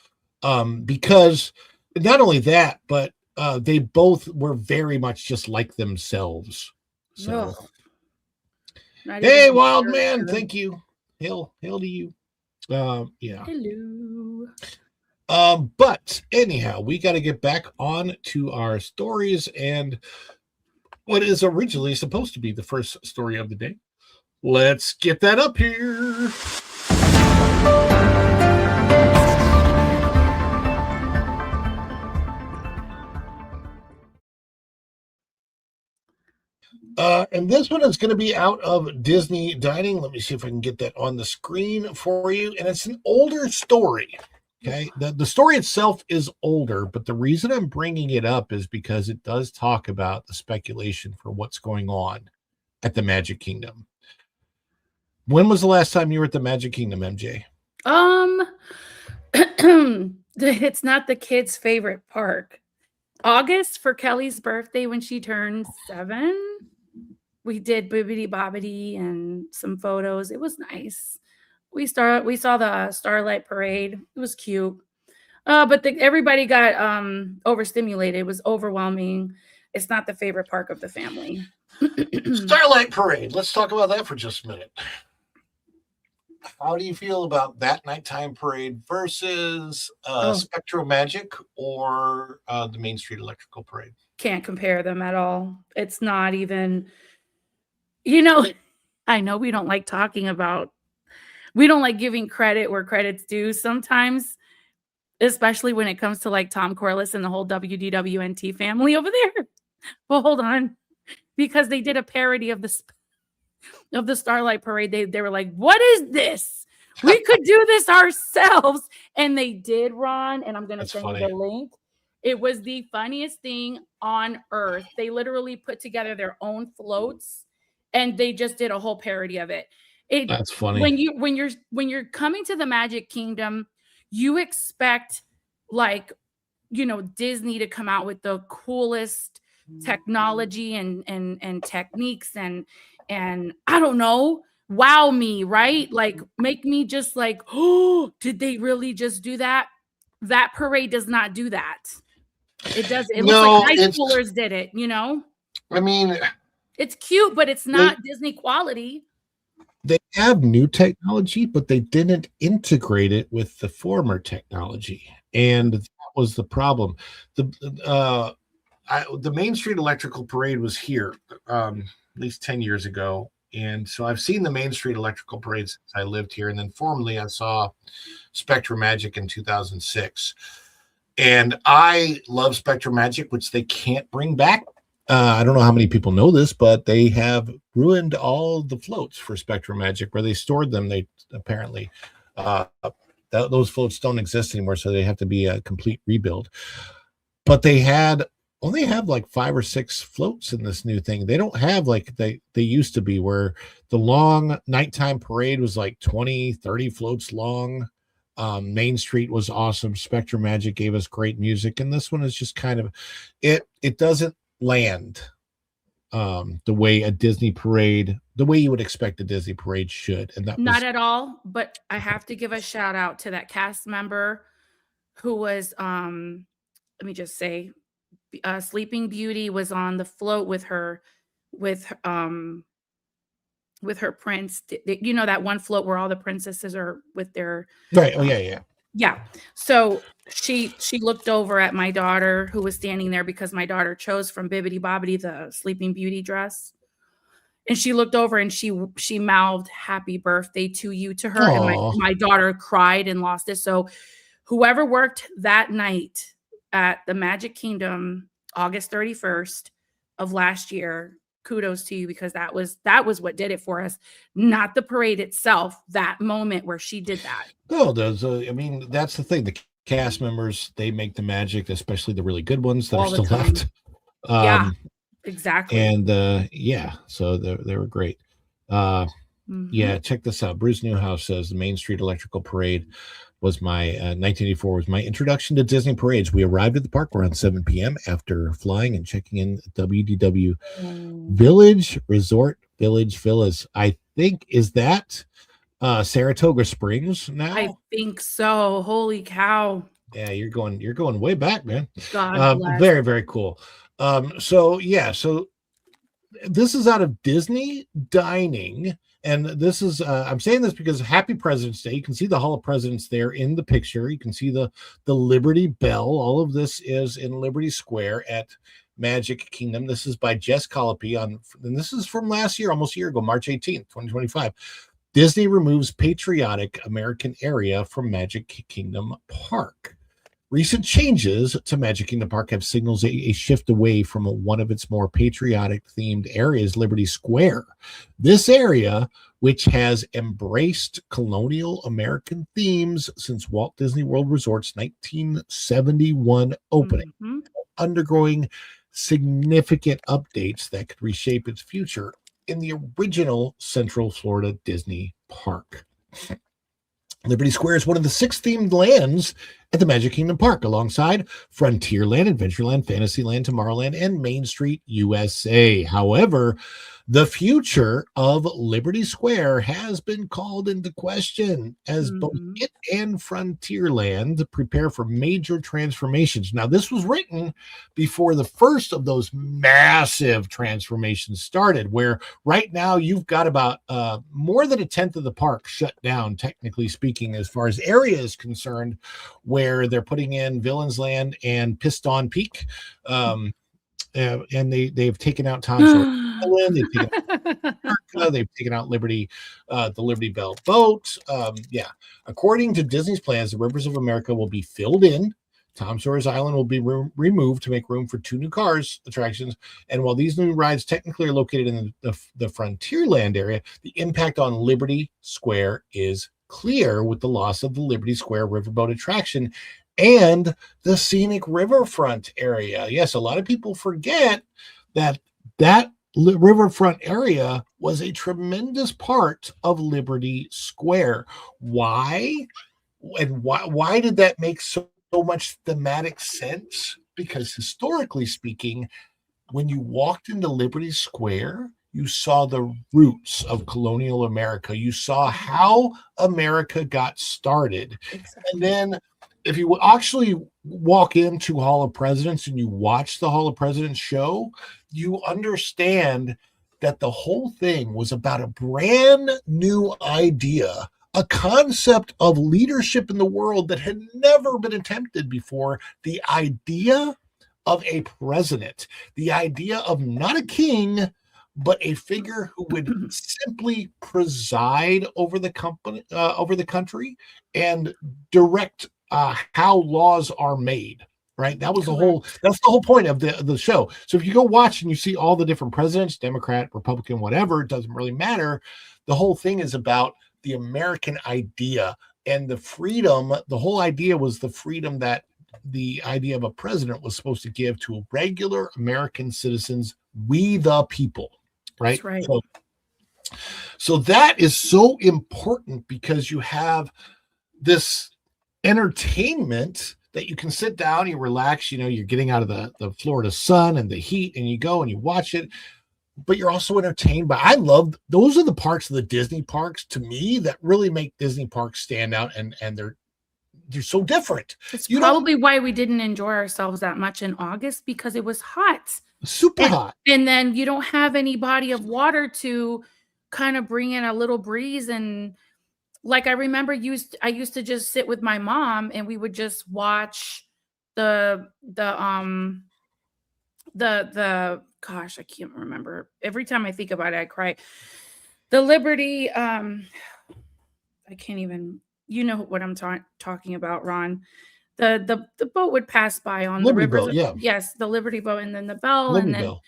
Speaker 8: Because not only that, but they both were very much just like themselves. So, hey, wild man, thank you. Hail to you. Yeah.
Speaker 12: Hello.
Speaker 8: But anyhow, we got to get back on to our stories and what is originally supposed to be the first story of the day. Let's get that up here. And this one is going to be out of Disney Dining. Let me see if I can get that on the screen for you. And it's an older story. Okay. The story itself is older, but the reason I'm bringing it up is because it does talk about the speculation for what's going on at the Magic Kingdom. When was the last time you were at the Magic Kingdom, MJ?
Speaker 12: It's not the kids' favorite park. August for Kelly's birthday when she turned 7. We did Bibbidi Bobbidi and some photos. It was nice. We saw the Starlight Parade. It was cute. But everybody got overstimulated. It was overwhelming. it's not the favorite park of the family.
Speaker 8: Starlight Parade. Let's talk about that for just a minute. How do you feel about that nighttime parade versus Spectro Magic or the Main Street Electrical Parade?
Speaker 12: Can't compare them at all. It's not even, you know, I know we don't like talking about, we don't like giving credit where credit's due sometimes, especially when it comes to like Tom Corliss and the whole WDWNT family over there. Well, hold on, because they did a parody of the Starlight Parade. They were like, what is this? We could do this ourselves. And they did, Ron, and I'm going to send you the link. It was the funniest thing on earth. They literally put together their own floats and they just did a whole parody of it.
Speaker 8: That's funny.
Speaker 12: When you're coming to the Magic Kingdom, you expect like, you know, Disney to come out with the coolest technology and techniques and I don't know, wow me, right? Like make me just like, oh, did they really just do that? That parade does not do that. It does. It looks like high schoolers did it, you know?
Speaker 8: I mean,
Speaker 12: it's cute, but it's not Disney quality.
Speaker 8: They have new technology, but they didn't integrate it with the former technology. And that was the problem. The Main Street Electrical Parade was here at least 10 years ago. And so I've seen the Main Street Electrical Parade since I lived here. And then formerly I saw Spectrum Magic in 2006. And I love Spectrum Magic, which they can't bring back. I don't know how many people know this, but they have ruined all the floats for Spectrum Magic where they stored them. They apparently, those floats don't exist anymore. So they have to be a complete rebuild. But they only have like 5 or 6 floats in this new thing. They don't have like they used to be, where the long nighttime parade was like 20, 30 floats long. Main Street was awesome. Spectrum Magic gave us great music. And this one is just kind of, it doesn't land the way a Disney parade, the way you would expect a Disney parade should. And that
Speaker 12: not at all. But I have to give a shout out to that cast member who was, let me just say, Sleeping Beauty was on the float with her prince. You know that one float where all the princesses are with their
Speaker 8: right. Oh yeah.
Speaker 12: So she looked over at my daughter who was standing there because my daughter chose from Bibbidi Bobbidi the Sleeping Beauty dress, and she looked over and she mouthed "Happy birthday to you" to her. Aww. And my daughter cried and lost it. So whoever worked that night at the Magic Kingdom, August 31st of last year, kudos to you, because that was what did it for us, not the parade itself. That moment where she did that.
Speaker 8: No, I mean, that's the thing. The cast members, they make the magic, especially the really good ones that are still left.
Speaker 12: Yeah, exactly.
Speaker 8: And so they were great. Yeah, check this out. Bruce Newhouse says the Main Street Electrical Parade was my 1984 was my introduction to Disney parades. We arrived at the park around 7 p.m. after flying and checking in at WDW Village Resort Village Villas. I think, is that Saratoga Springs now?
Speaker 12: I think so. Holy cow.
Speaker 8: Yeah, you're going way back, man.
Speaker 12: God bless.
Speaker 8: Very, very cool. So this is out of Disney Dining. And this is, I'm saying this because Happy President's Day. You can see the Hall of Presidents there in the picture. You can see the Liberty Bell. All of this is in Liberty Square at Magic Kingdom. This is by Jess Colopy and this is from last year, almost a year ago, March 18th, 2025. Disney removes patriotic American area from Magic Kingdom Park. Recent changes to Magic Kingdom Park have signals a shift away from one of its more patriotic themed areas, Liberty Square. This area, which has embraced colonial American themes since Walt Disney World Resort's 1971 opening, undergoing significant updates that could reshape its future in the original Central Florida Disney Park. Liberty Square is one of the 6 themed lands at the Magic Kingdom Park alongside Frontierland, Adventureland, Fantasyland, Tomorrowland, and Main Street USA. However, the future of Liberty Square has been called into question as both it and Frontierland prepare for major transformations. Now, this was written before the first of those massive transformations started, where right now you've got about more than a tenth of the park shut down, technically speaking, as far as area is concerned, where they're putting in Villains Land and Piston Peak. And they've taken out Tom Sawyer Island, they've taken out America, they've taken out Liberty, the Liberty Bell boat. According to Disney's plans, the Rivers of America will be filled in. Tom Sawyer's Island will be removed to make room for 2 new Cars attractions. And while these new rides technically are located in the Frontierland area, the impact on Liberty Square is clear with the loss of the Liberty Square riverboat attraction and the scenic riverfront area. Yes, a lot of people forget that riverfront area was a tremendous part of Liberty Square. Why? And why did that make so much thematic sense? Because historically speaking, when you walked into Liberty Square, you saw the roots of colonial America. You saw how America got started. Exactly. And then if you actually walk into Hall of Presidents and you watch the Hall of Presidents show, you understand that the whole thing was about a brand new idea, a concept of leadership in the world that had never been attempted before. The idea of a president, the idea of not a king, but a figure who would simply preside over the country and direct how laws are made. Right, that's the whole point of the show. So if you go watch and you see all the different presidents, Democrat, Republican, whatever, it doesn't really matter. The whole thing is about the American idea and the freedom. The whole idea was the freedom that the idea of a president was supposed to give to regular American citizens, we the people. Right. That's right. So that is so important because you have this entertainment that you can sit down, you relax, you're getting out of the Florida sun and the heat, and you go and you watch it, but you're also entertained by. I love those are the parts of the Disney parks to me that really make Disney parks stand out, and they're so different.
Speaker 12: It's probably why we didn't enjoy ourselves that much in August, because it was hot.
Speaker 8: Super hot.
Speaker 12: And then you don't have any body of water to kind of bring in a little breeze. And like I remember I used to just sit with my mom and we would just watch the gosh, I can't remember. Every time I think about it, I cry. The Liberty, I can't even, you know what I'm talking about, Ron. The boat would pass by on
Speaker 8: Liberty
Speaker 12: the river.
Speaker 8: Boat, yeah.
Speaker 12: Yes, the Liberty Boat, and then the Bell,
Speaker 8: Liberty
Speaker 12: and then
Speaker 8: Bell.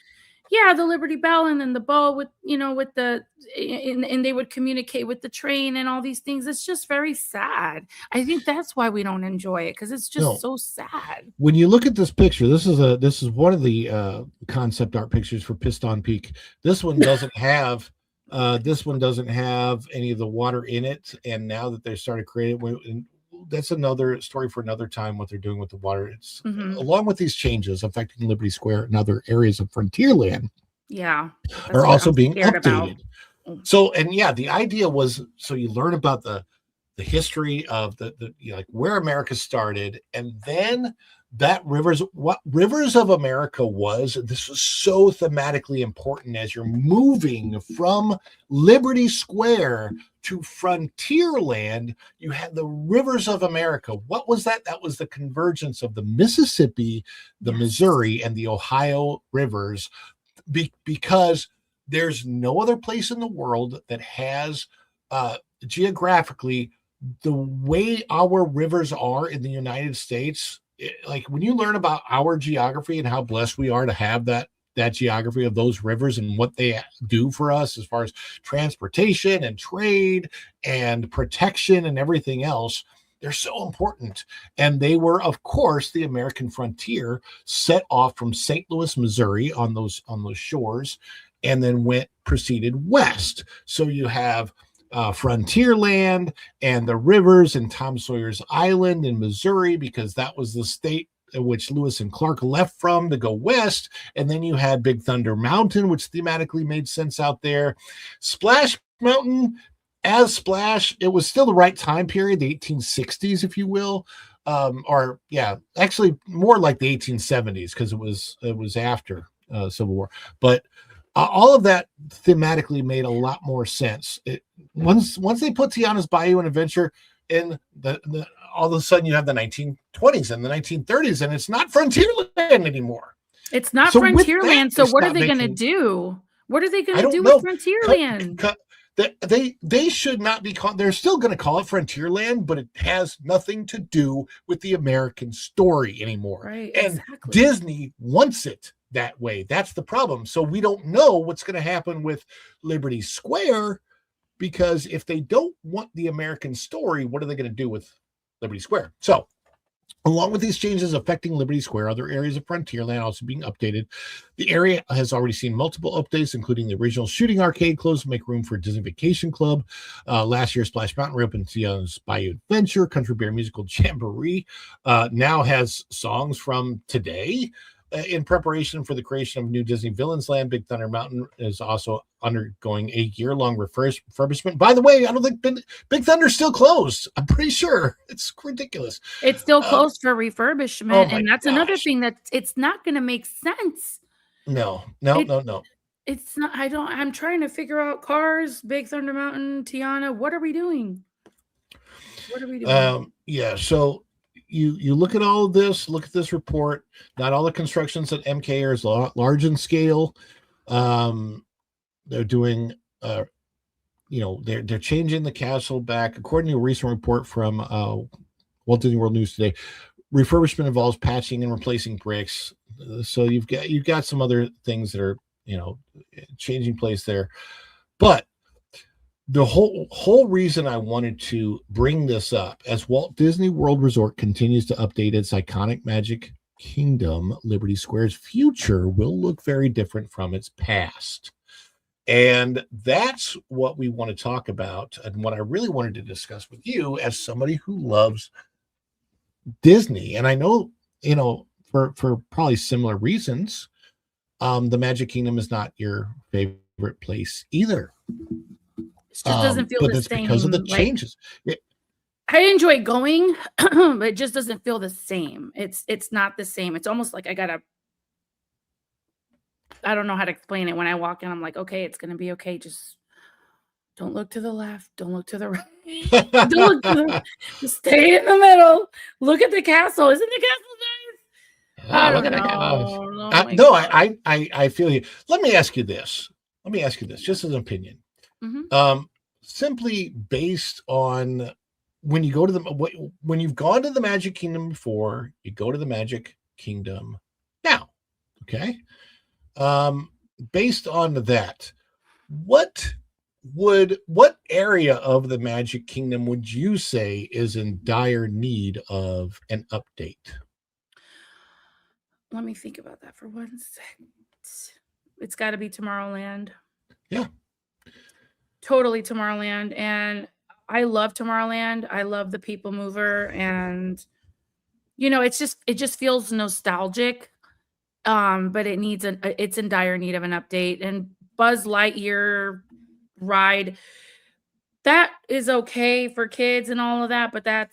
Speaker 12: yeah, the Liberty Bell, and then the boat with with the and they would communicate with the train and all these things. It's just very sad. I think that's why we don't enjoy it, because it's just so sad.
Speaker 8: When you look at this picture, this is one of the concept art pictures for Piston Peak. This one doesn't have any of the water in it, and now that they started creating, that's another story for another time, what they're doing with the water. It's along with these changes affecting Liberty Square and other areas of Frontierland.
Speaker 12: Yeah,
Speaker 8: are also being updated. So, and yeah, the idea was, so you learn about the history of the like where America started, and then what Rivers of America was. This was so thematically important as you're moving from Liberty Square to Frontierland. You had the Rivers of America. What was that? That was the convergence of the Mississippi, the Missouri, and the Ohio rivers, because there's no other place in the world that has geographically the way our rivers are in the United States. Like when you learn about our geography and how blessed we are to have that geography of those rivers and what they do for us as far as transportation and trade and protection and everything else, they're so important. And they were, of course, the American frontier, set off from St. Louis, Missouri on those shores, and then proceeded west. So you have Frontierland and the rivers and Tom Sawyer's Island in Missouri, because that was the state in which Lewis and Clark left from to go west. And then you had Big Thunder Mountain, which thematically made sense out there. Splash Mountain, as Splash, it was still the right time period, the 1860s, if you will. Actually more like the 1870s, because it was after Civil War. But all of that thematically made a lot more sense. Once they put Tiana's Bayou and Adventure in the all of a sudden you have the 1920s and the 1930s, and it's not Frontierland anymore.
Speaker 12: It's not Frontierland. So what are they going to do? What are they going to do with Frontierland?
Speaker 8: They should not be called. They're still going to call it Frontierland, but it has nothing to do with the American story anymore.
Speaker 12: Right,
Speaker 8: and
Speaker 12: exactly.
Speaker 8: Disney wants it that way. That's the problem. So we don't know what's going to happen with Liberty Square, because if they don't want the American story, what are they going to do with Liberty Square? So along with these changes affecting Liberty Square, other areas of Frontierland also being updated. The area has already seen multiple updates, including the original shooting arcade closed to make room for Disney Vacation Club. Last year, Splash Mountain reopened Tiana's Bayou Adventure. Country Bear Musical Jamboree now has songs from today. In preparation for the creation of new Disney Villains Land, Big Thunder Mountain is also undergoing a year-long refurbishment. By the way, I don't think Big Thunder's still closed. I'm pretty sure. It's ridiculous.
Speaker 12: It's still closed for refurbishment, and that's another thing that it's not going to make sense.
Speaker 8: No.
Speaker 12: It's not. I'm trying to figure out Cars, Big Thunder Mountain, Tiana. What are we doing?
Speaker 8: So you look at all of this, look at this report. Not all the constructions at MK are as large in scale. They're doing, they're changing the castle back. According to a recent report from Walt Disney World News today, refurbishment involves patching and replacing bricks. So you've got some other things that are, changing place there. But the whole reason I wanted to bring this up, as Walt Disney World Resort continues to update its iconic Magic Kingdom, Liberty Square's future will look very different from its past. And that's what we want to talk about, and what I really wanted to discuss with you as somebody who loves Disney. And I know, for probably similar reasons, the Magic Kingdom is not your favorite place either.
Speaker 12: It just doesn't feel
Speaker 8: but
Speaker 12: the
Speaker 8: it's
Speaker 12: same.
Speaker 8: Because of the changes.
Speaker 12: I enjoy going, but it just doesn't feel the same. It's not the same. It's almost like I don't know how to explain it. When I walk in, I'm like, okay, it's going to be okay. Just don't look to the left. Don't look to the right. Don't look to the, just stay in the middle. Look at the castle. Isn't the castle nice? I don't know.
Speaker 8: I feel you. Let me ask you this, just as an opinion.
Speaker 12: Mm-hmm.
Speaker 8: Simply based on when you've gone to the Magic Kingdom before, you go to the Magic Kingdom now. Okay. Based on that, what area of the Magic Kingdom would you say is in dire need of an update?
Speaker 12: Let me think about that for 1 second. It's got to be Tomorrowland.
Speaker 8: Yeah.
Speaker 12: Totally Tomorrowland. And I love Tomorrowland. I love the People Mover. And, it just feels nostalgic. But it's in dire need of an update. And Buzz Lightyear ride, that is okay for kids and all of that. But I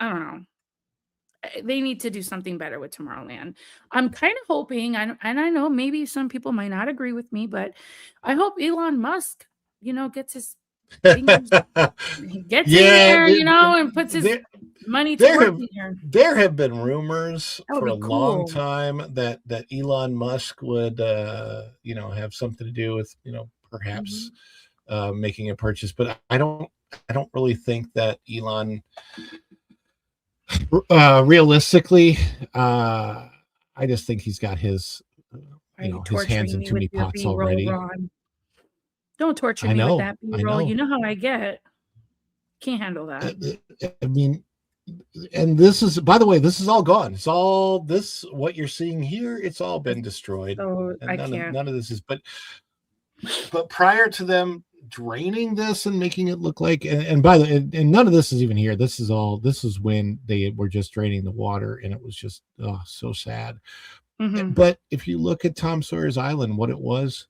Speaker 12: don't know. They need to do something better with Tomorrowland. I'm kind of hoping, and I know maybe some people might not agree with me, but I hope Elon Musk, gets his fingers, gets in there, and puts his money to work in here.
Speaker 8: There have been rumors for a
Speaker 12: cool.
Speaker 8: long time that Elon Musk would, have something to do with, perhaps making a purchase, but I don't really think that Elon. Realistically, I just think he's got his his hands in too many pots already.
Speaker 12: Ron? Don't torture me with that B-roll. You know how I get. Can't handle that.
Speaker 8: I mean, and this is, by the way, this is all gone. It's all this, what you're seeing here, it's all been destroyed.
Speaker 12: So
Speaker 8: and
Speaker 12: I can't.
Speaker 8: None of this is, but prior to them draining this and making it look like, and by the and none of this is even here. This is when they were just draining the water, and it was just so sad. But if you look at Tom Sawyer's Island, what it was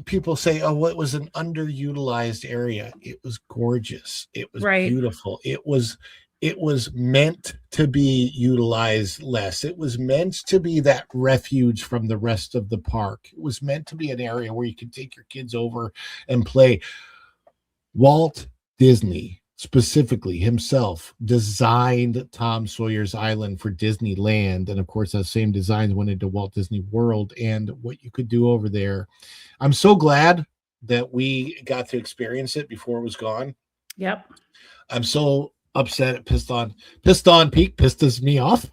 Speaker 8: people say, oh, well, it was an underutilized area. It was gorgeous. It was beautiful. It was meant to be utilized less. It was meant to be that refuge from the rest of the park. It was meant to be an area where you could take your kids over and play. Walt Disney specifically himself designed Tom Sawyer's Island for Disneyland, and of course that same designs went into Walt Disney World and what you could do over there. I'm so glad that we got to experience it before it was gone.
Speaker 12: Yep.
Speaker 8: I'm so upset, pissed on Peak pisses me off.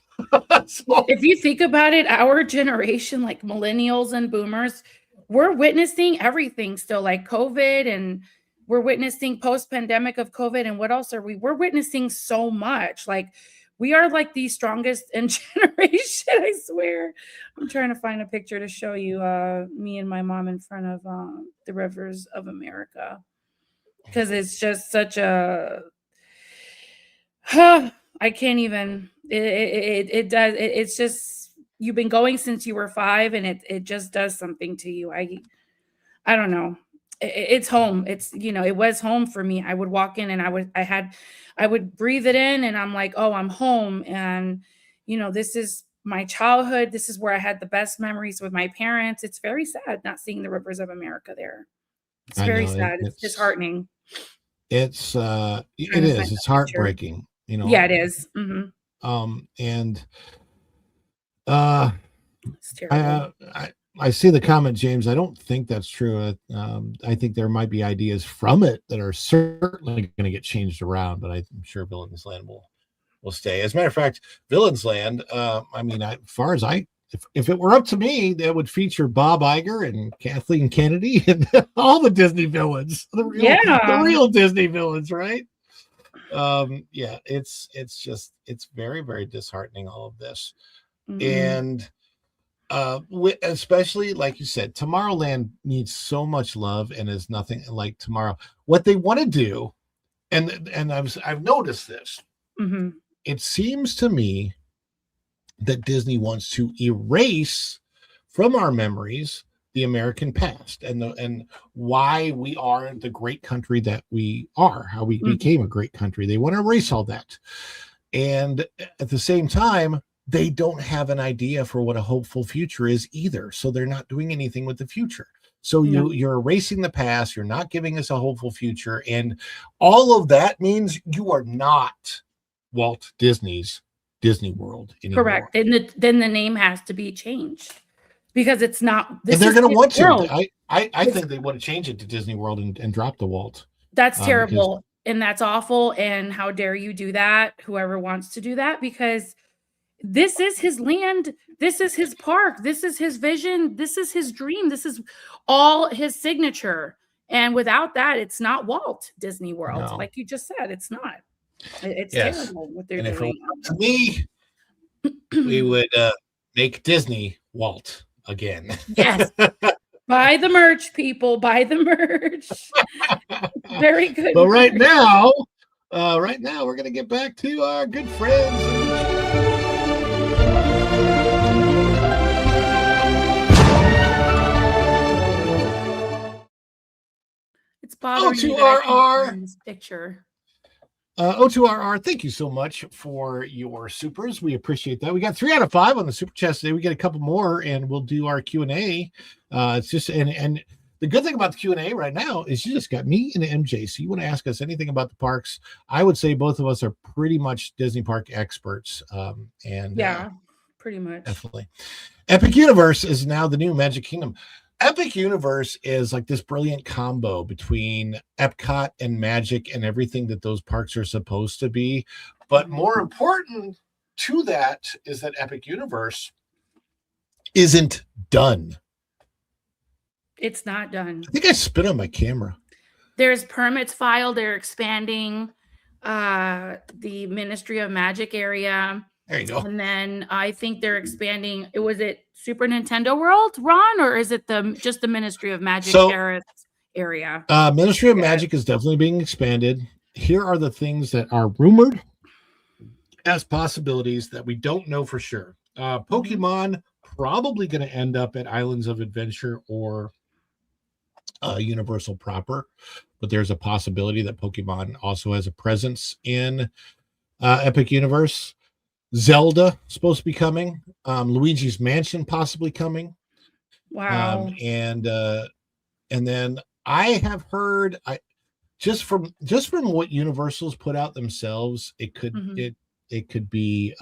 Speaker 8: So,
Speaker 12: if you think about it, our generation, like millennials and boomers, we're witnessing everything still, like COVID, and we're witnessing post-pandemic of COVID. And what else are we? We're witnessing so much. Like, we are like the strongest in generation, I swear. I'm trying to find a picture to show you me and my mom in front of the rivers of America, because it's just such a I can't even. It does. It's just, you've been going since you were 5, and it just does something to you. I don't know. It's home. It's, it was home for me. I would walk in and I would breathe it in, and I'm like, oh, I'm home. And, this is my childhood. This is where I had the best memories with my parents. It's very sad not seeing the rivers of America there. It's very sad. It's disheartening.
Speaker 8: It is. It's heartbreaking.
Speaker 12: Yeah, it is.
Speaker 8: And
Speaker 12: it's terrible.
Speaker 8: I see the comment, James. I don't think that's true. I think there might be ideas from it that are certainly going to get changed around, but I'm sure Villains Land will stay. As a matter of fact, Villains Land, if it were up to me, that would feature Bob Iger and Kathleen Kennedy and all the Disney villains, the real Disney villains, right? It's very, very disheartening, all of this. And especially, like you said, Tomorrowland needs so much love and is nothing like Tomorrow. What they want to do, and I've noticed this. It seems to me that Disney wants to erase from our memories the American past and why we are the great country that we are, how we became a great country. They want to erase all that, and at the same time, they don't have an idea for what a hopeful future is either. So they're not doing anything with the future. So you're erasing the past. You're not giving us a hopeful future. And all of that means you are not Walt Disney's Disney World anymore.
Speaker 12: Correct. And then the name has to be changed, because it's not.
Speaker 8: And they're going to want to. I think they want to change it to Disney World and drop the Walt.
Speaker 12: That's terrible. And that's awful. And how dare you do that? Whoever wants to do that, because this is his land. This is his park. This is his vision. This is his dream. This is all his signature. And without that, it's not Walt Disney World. No. Like you just said, it's not. It's terrible what they're doing.
Speaker 8: To me, we would make Disney Walt again.
Speaker 12: Yes. Buy the merch, people. Buy the merch. Very good.
Speaker 8: But right now, we're going to get back to our good friends.
Speaker 12: It's bothering me
Speaker 8: O2RR
Speaker 12: this picture.
Speaker 8: O2RR, thank you so much for your supers. We appreciate that. We got 3 out of 5 on the super chat today. We get a couple more, and we'll do our Q&A. It's just and the good thing about the Q&A right now is you just got me and MJ. So you want to ask us anything about the parks? I would say both of us are pretty much Disney park experts.
Speaker 12: Pretty much.
Speaker 8: Definitely. Epic Universe is now the new Magic Kingdom. Epic Universe is like this brilliant combo between Epcot and Magic and everything that those parks are supposed to be. But more important to that is that Epic Universe isn't done.
Speaker 12: It's not done.
Speaker 8: I think I spit on my camera.
Speaker 12: There's permits filed. They're expanding the Ministry of Magic area.
Speaker 8: There you go.
Speaker 12: And then I think they're expanding. Was it Super Nintendo World, Ron, or is it just the Ministry of Magic Paris area?
Speaker 8: Ministry of Magic is definitely being expanded. Here are the things that are rumored as possibilities that we don't know for sure. Pokemon probably going to end up at Islands of Adventure or Universal proper, but there's a possibility that Pokemon also has a presence in Epic Universe. Zelda supposed to be coming. Luigi's Mansion possibly coming.
Speaker 12: Wow.
Speaker 8: And then I have heard, just from what Universal's put out themselves, it could it could be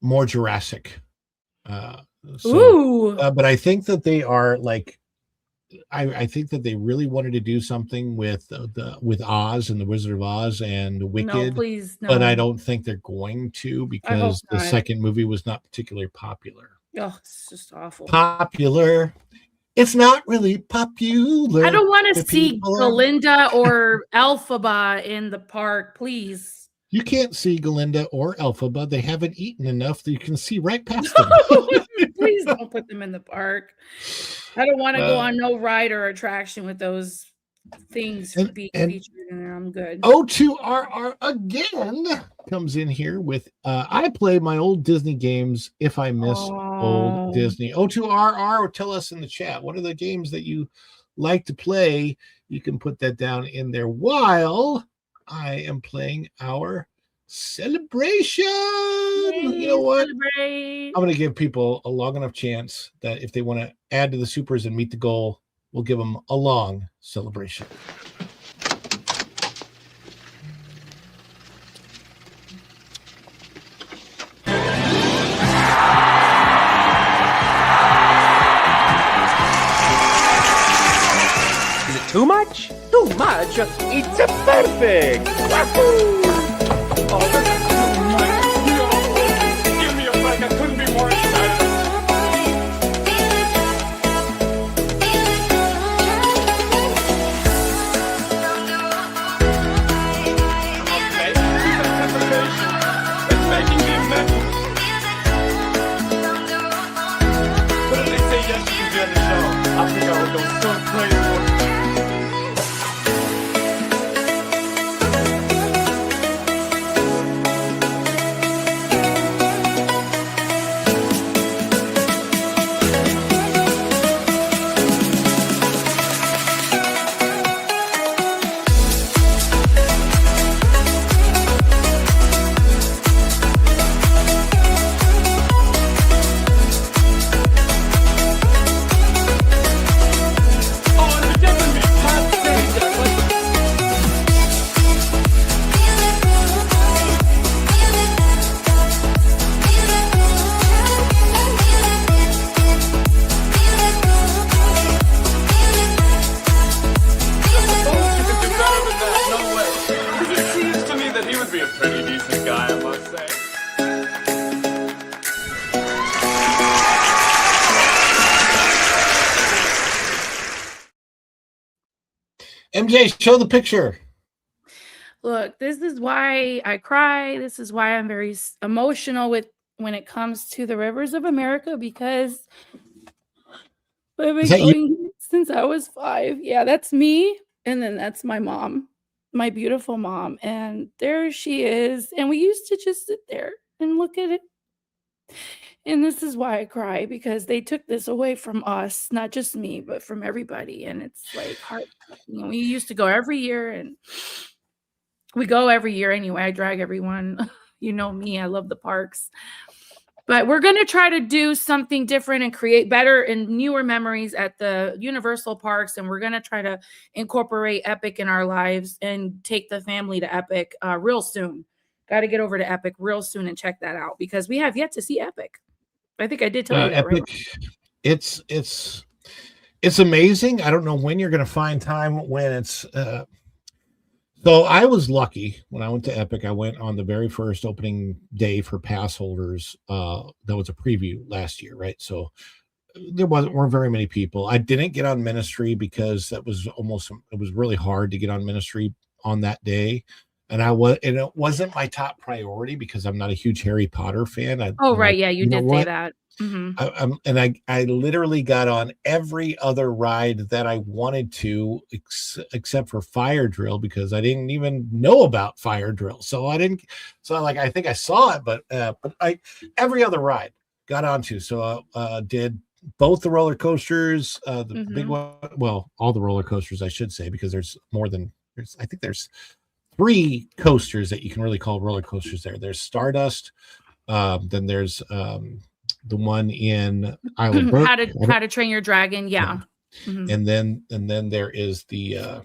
Speaker 8: more Jurassic. But I think that they are like, I think that they really wanted to do something with Oz and the Wizard of Oz and Wicked.
Speaker 12: No, please, no.
Speaker 8: But I don't think they're going to, because the second movie was not particularly popular.
Speaker 12: Oh, it's just awful.
Speaker 8: Popular. It's not really popular.
Speaker 12: I don't want to see Glinda or Elphaba in the park, please.
Speaker 8: You can't see Glinda or Elphaba. They haven't eaten enough that you can see right past them.
Speaker 12: Please don't put them in the park. I don't want to go on no ride or attraction with those things to be featured in there. I'm good.
Speaker 8: O2RR again comes in here with I play my old Disney games if I miss old Disney. O2RR, tell us in the chat, what are the games that you like to play? You can put that down in there while I am playing our celebration. You know what?
Speaker 12: Celebrate.
Speaker 8: I'm going to give people a long enough chance that if they want to add to the supers and meet the goal, we'll give them a long celebration.
Speaker 10: Is it too much? Too much? It's a perfect! Wahoo! Oh, that's too much. Give me a break. I couldn't be more excited. It's making me mental. But if they say yes, you can be on the show. I think I would go so crazy.
Speaker 8: MJ, show the picture.
Speaker 12: Look, this is why I cry. This is why I'm very emotional when it comes to the rivers of America, because I've been going since I was 5. Yeah, that's me. And then that's my mom, my beautiful mom. And there she is. And we used to just sit there and look at it. And this is why I cry, because they took this away from us, not just me, but from everybody. And it's like heart. We used to go every year, and we go every year anyway. I drag everyone. You know me, I love the parks. But we're going to try to do something different and create better and newer memories at the Universal parks. And we're going to try to incorporate Epic in our lives and take the family to Epic real soon. Got to get over to Epic real soon and check that out, because we have yet to see Epic. I think I did tell you that,
Speaker 8: Epic, right? It's amazing. I don't know when you're going to find time when it's. So I was lucky when I went to Epic. I went on the very first opening day for pass holders. That was a preview last year, right? So there weren't very many people. I didn't get on Ministry because it was really hard to get on Ministry on that day. and it wasn't my top priority because I'm not a huge Harry Potter fan.
Speaker 12: Oh, right. Yeah, you
Speaker 8: know
Speaker 12: did say
Speaker 8: what?
Speaker 12: that. Mhm.
Speaker 8: I literally got on every other ride that I wanted to, except for Fire Drill, because I didn't even know about Fire Drill. So I didn't. So like I think I saw it, but I every other ride got onto. So did both the roller coasters, the big one. Well, all the roller coasters, I should say, because there's more than I think there's 3 coasters that you can really call roller coasters. There's Stardust. Then there's the one in Isle of Berk.
Speaker 12: How to Train Your Dragon, yeah. Mhm.
Speaker 8: And then there is the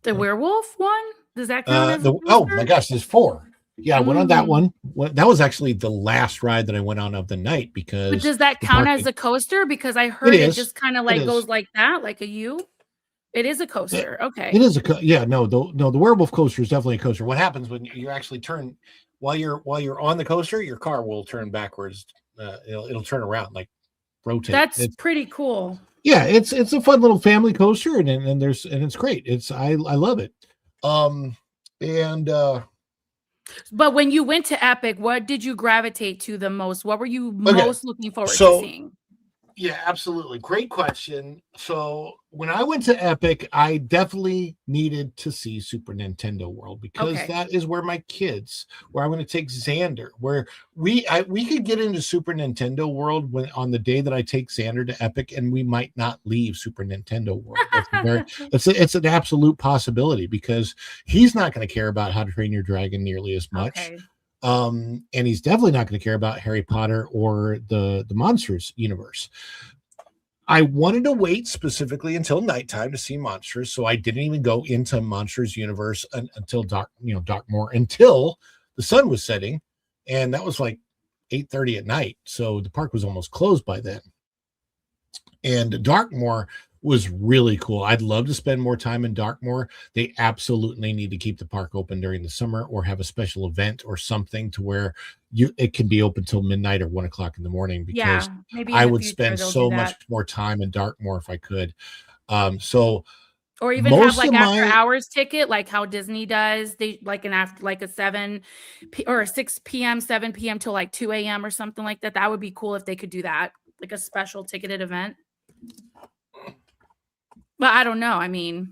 Speaker 12: werewolf one. Does that count as
Speaker 8: oh my gosh, there's 4. Yeah, I went on that one. That was actually the last ride that I went on of the night because.
Speaker 12: But does that count as a coaster? Because I heard it just kind of like goes like that, like a U. It is a coaster. Okay.
Speaker 8: It is the werewolf coaster is definitely a coaster. What happens when you actually turn while you're on the coaster, your car will turn backwards. It'll turn around, like rotate.
Speaker 12: That's pretty cool.
Speaker 8: Yeah, it's a fun little family coaster, and it's great. I love it.
Speaker 12: But when you went to Epic, what did you gravitate to the most? What were you most looking forward to seeing?
Speaker 8: Yeah, absolutely. Great question. So when I went to Epic, I definitely needed to see Super Nintendo World because that is where I'm going to take Xander, where we could get into Super Nintendo World on the day that I take Xander to Epic, and we might not leave Super Nintendo World. It's an absolute possibility because he's not going to care about How to Train Your Dragon nearly as much.
Speaker 12: Okay.
Speaker 8: And he's definitely not going to care about Harry Potter or the Monsters universe. I wanted to wait specifically until nighttime to see Monsters, so I didn't even go into Monsters universe until Darkmoor, until the sun was setting, and that was like 8:30 at night. So the park was almost closed by then. And Darkmoor was really cool. I'd love to spend more time in Darkmoor. They absolutely need to keep the park open during the summer or have a special event or something to where it can be open till midnight or 1 o'clock in the morning, because I would spend so much more time in Darkmoor if I could.
Speaker 12: Or even have like after hours ticket, like how Disney does. They like a 7 or a 6 p.m., 7 p.m. till like 2 a.m. or something like that. That would be cool if they could do that, like a special ticketed event. But I don't know. I mean,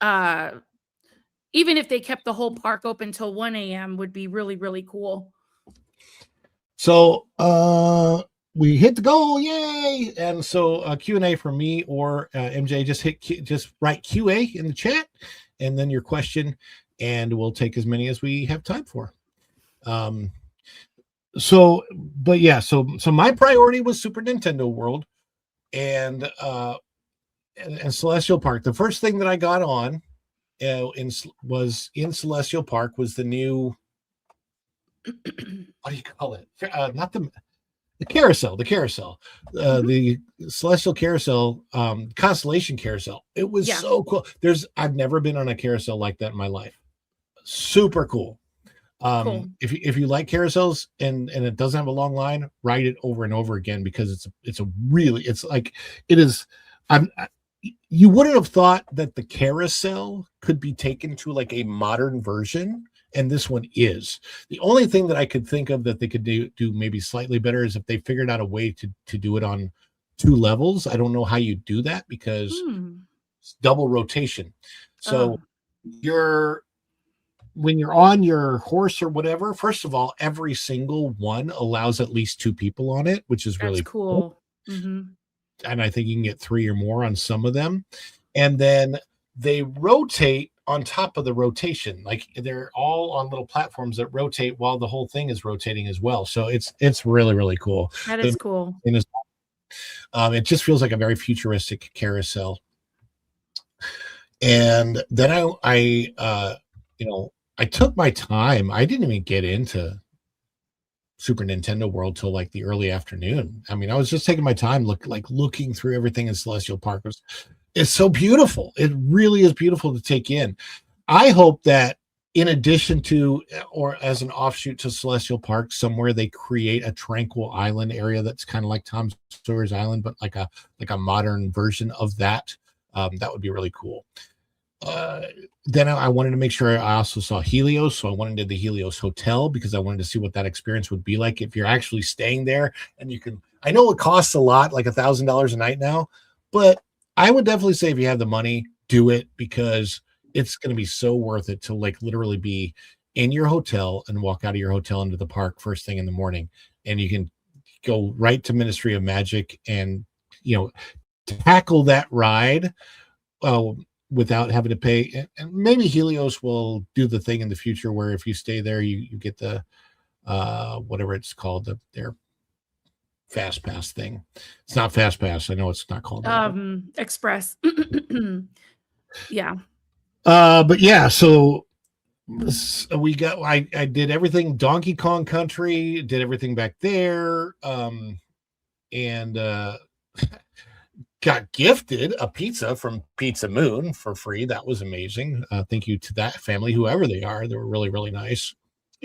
Speaker 12: even if they kept the whole park open till 1 a.m. would be really, really cool.
Speaker 8: So we hit the goal, yay! And so Q&A from me or MJ, just write QA in the chat, and then your question, and we'll take as many as we have time for. So my priority was Super Nintendo World, and Celestial Park. The first thing that I got on in Celestial Park was the new, what do you call it? Not the carousel, the Celestial Carousel, Constellation Carousel. It was so cool. I've never been on a carousel like that in my life. Super cool. Cool. If you like carousels and it doesn't have a long line, ride it over and over again, because you wouldn't have thought that the carousel could be taken to like a modern version, and this one is. The only thing that I could think of that they could do maybe slightly better is if they figured out a way to do it on 2 levels. I don't know how you do that because it's double rotation. So when you're on your horse or whatever, first of all, every single one allows at least 2 people on it, which is really cool.
Speaker 12: Mm-hmm.
Speaker 8: And I think you can get 3 or more on some of them. And then they rotate on top of the rotation. Like they're all on little platforms that rotate while the whole thing is rotating as well. So it's really, really cool.
Speaker 12: That is cool.
Speaker 8: It just feels like a very futuristic carousel. And then I took my time. I didn't even get into Super Nintendo World till like the early afternoon. I mean, I was just taking my time looking through everything in Celestial Park. It's so beautiful. It really is beautiful to take in. I hope that in addition to, or as an offshoot to Celestial Park, somewhere they create a tranquil island area that's kind of like Tom Sawyer's Island, but like a modern version of that. That would be really cool. then I wanted to make sure I also saw Helios. So I went into the Helios Hotel because I wanted to see what that experience would be like if you're actually staying there. And you can, I know it costs a lot, like $1,000 a night now, but I would definitely say if you have the money, do it, because it's going to be so worth it to like literally be in your hotel and walk out of your hotel into the park first thing in the morning. And you can go right to Ministry of Magic and, tackle that ride without having to pay. And maybe Helios will do the thing in the future where if you stay there, you get the whatever it's called, their fast pass thing. It's not fast pass. I know it's not called that,
Speaker 12: Express. Yeah.
Speaker 8: but yeah, so we got I did everything Donkey Kong Country, did everything back there, and got gifted a pizza from Pizza Moon for free. That was amazing. Thank you to that family, whoever they are. They were really, really nice.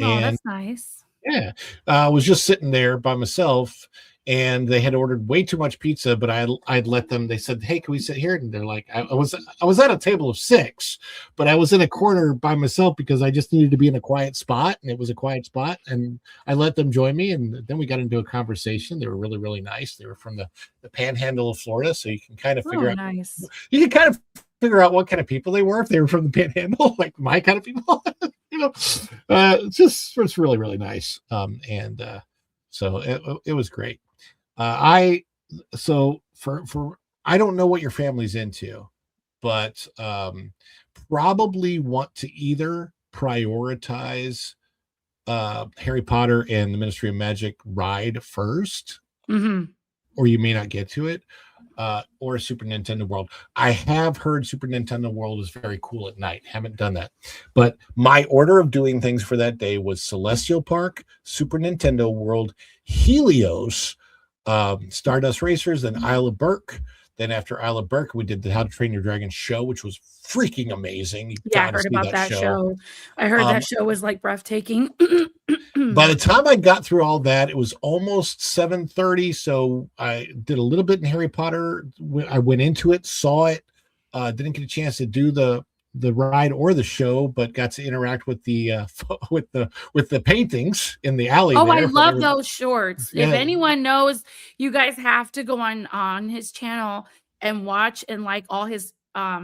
Speaker 12: Oh, that's nice.
Speaker 8: Yeah, I was just sitting there by myself, and they had ordered way too much pizza, but I'd let them. They said, "Hey, can we sit here?" And they're like, I was at a table of 6, but I was in a corner by myself because I just needed to be in a quiet spot, and it was a quiet spot, and I let them join me, and then we got into a conversation. They were really, really nice. They were from the Panhandle of Florida, so you can kind of figure out.
Speaker 12: Nice.
Speaker 8: You can kind of figure out what kind of people they were if they were from the Panhandle, like my kind of people. It's really, really nice. So it was great. I don't know what your family's into, but probably want to either prioritize Harry Potter and the Ministry of Magic ride first, or you may not get to it, or Super Nintendo World. I have heard Super Nintendo World is very cool at night. Haven't done that, but my order of doing things for that day was Celestial Park, Super Nintendo World, Helios, Stardust Racers, then Isle of Berk. Then after Isle of Berk, we did the How to Train Your Dragon show, which was freaking amazing.
Speaker 12: Yeah, I heard about that show. I heard that show was like breathtaking.
Speaker 8: By the time I got through all that, it was almost 7:30. So I did a little bit in Harry Potter. I went into it, saw it, didn't get a chance to do the ride or the show, but got to interact with the with the paintings in the alley.
Speaker 12: Oh, I love those shorts.
Speaker 8: Yeah.
Speaker 12: If anyone knows, you guys have to go on his channel and watch and like all his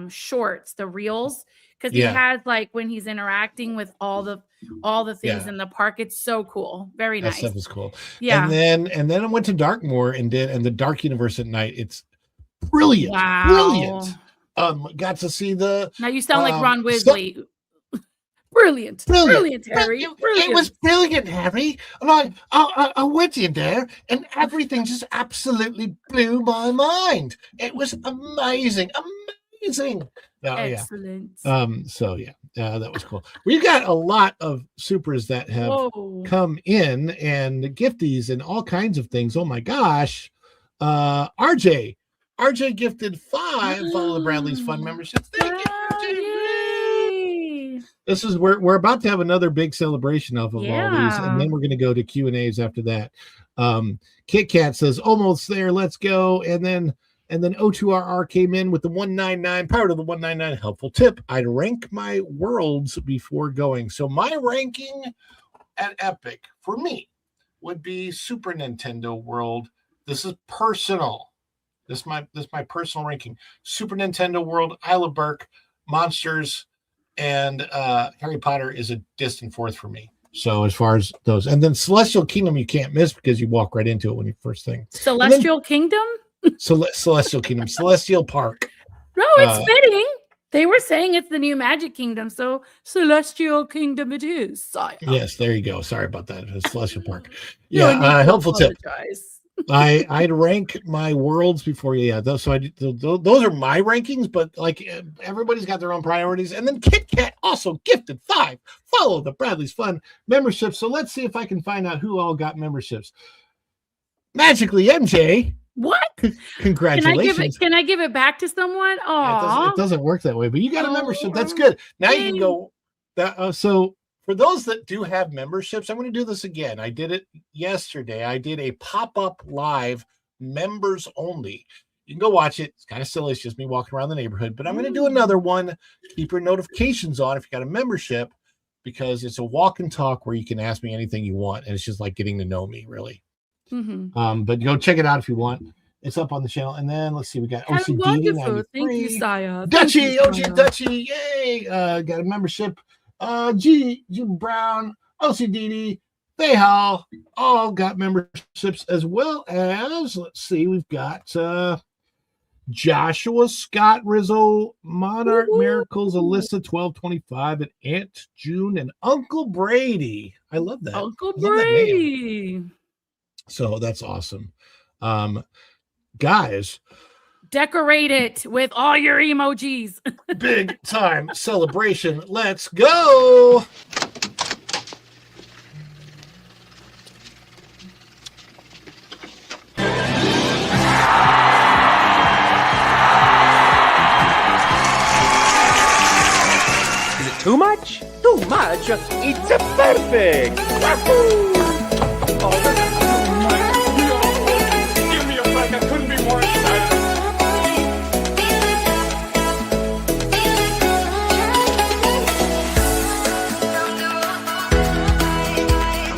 Speaker 12: shorts, the reels, because he has like when he's interacting with all the things in the park. It's so cool. Very nice.
Speaker 8: That stuff is cool.
Speaker 12: Yeah.
Speaker 8: And then I went to Darkmoor and the Dark Universe at night. It's brilliant.
Speaker 12: Wow.
Speaker 8: Brilliant. Got to see the.
Speaker 12: Now you sound like Ron Weasley. Brilliant, Harry. Brilliant.
Speaker 8: It was brilliant, Harry. And I went in there, and everything just absolutely blew my mind. It was amazing.
Speaker 12: Excellent.
Speaker 8: So that was cool. We've got a lot of supers that have come in and gifties and all kinds of things. Oh my gosh. RJ gifted 5 Follow the Bradley's Fun memberships. Thank you, RJ. This is we're about to have another big celebration of all these, and then we're going to go to Q&As after that. Kit Kat says almost there. Let's go. And then O2RR came in with the 199. Power to the 199. Helpful tip. I'd rank my worlds before going. So my ranking at Epic for me would be Super Nintendo World. This is personal. This is my personal ranking. Super Nintendo World, Isle of Berk, Monsters, and Harry Potter is a distant fourth for me. So as far as those, and then Celestial Kingdom you can't miss because you walk right into it when you first thing.
Speaker 12: Celestial Kingdom?
Speaker 8: Celestial Kingdom, Celestial Park.
Speaker 12: No, it's fitting. They were saying it's the new Magic Kingdom, so Celestial Kingdom it is.
Speaker 8: Yes, there you go. Sorry about that. It's Celestial Park. Yeah, helpful tip. I'd rank my worlds before those are my rankings, but like everybody's got their own priorities. And then Kit Kat also gifted 5 Follow the Bradley's Fun memberships. So let's see if I can find out who all got memberships. Magically, MJ.
Speaker 12: What?
Speaker 8: Congratulations.
Speaker 12: Can I give it back to someone?
Speaker 8: Yeah, it doesn't work that way, but you got a membership. That's good. Now you can go. So for those that do have memberships, I'm going to do this again. I did it yesterday. I did a pop-up live members only. You can go watch it. It's kind of silly. It's just me walking around the neighborhood, but I'm going to do another one. Keep your notifications on if you got a membership, because it's a walk and talk where you can ask me anything you want. And it's just like getting to know me, really. But go check it out if you want. It's up on the channel. And then let's see, we got OCD.
Speaker 12: Thank you, Saya.
Speaker 8: Dutchie, OG Dutchie, yay! Got a membership. G Brown, OCD, Fayhal, all got memberships, as well as, let's see, we've got Joshua, Scott, Rizzo, Monarch, Miracles, Alyssa, 1225, and Aunt June, and Uncle Brady. I love that.
Speaker 12: Uncle
Speaker 8: I love that name.
Speaker 12: Brady.
Speaker 8: So that's awesome. Guys,
Speaker 12: Decorate it with all your emojis.
Speaker 8: big time celebration. Let's go.
Speaker 10: Is it too much? Too much? It's perfect! Wahoo! Oh, that's too much. Give me a break. I couldn't be more excited.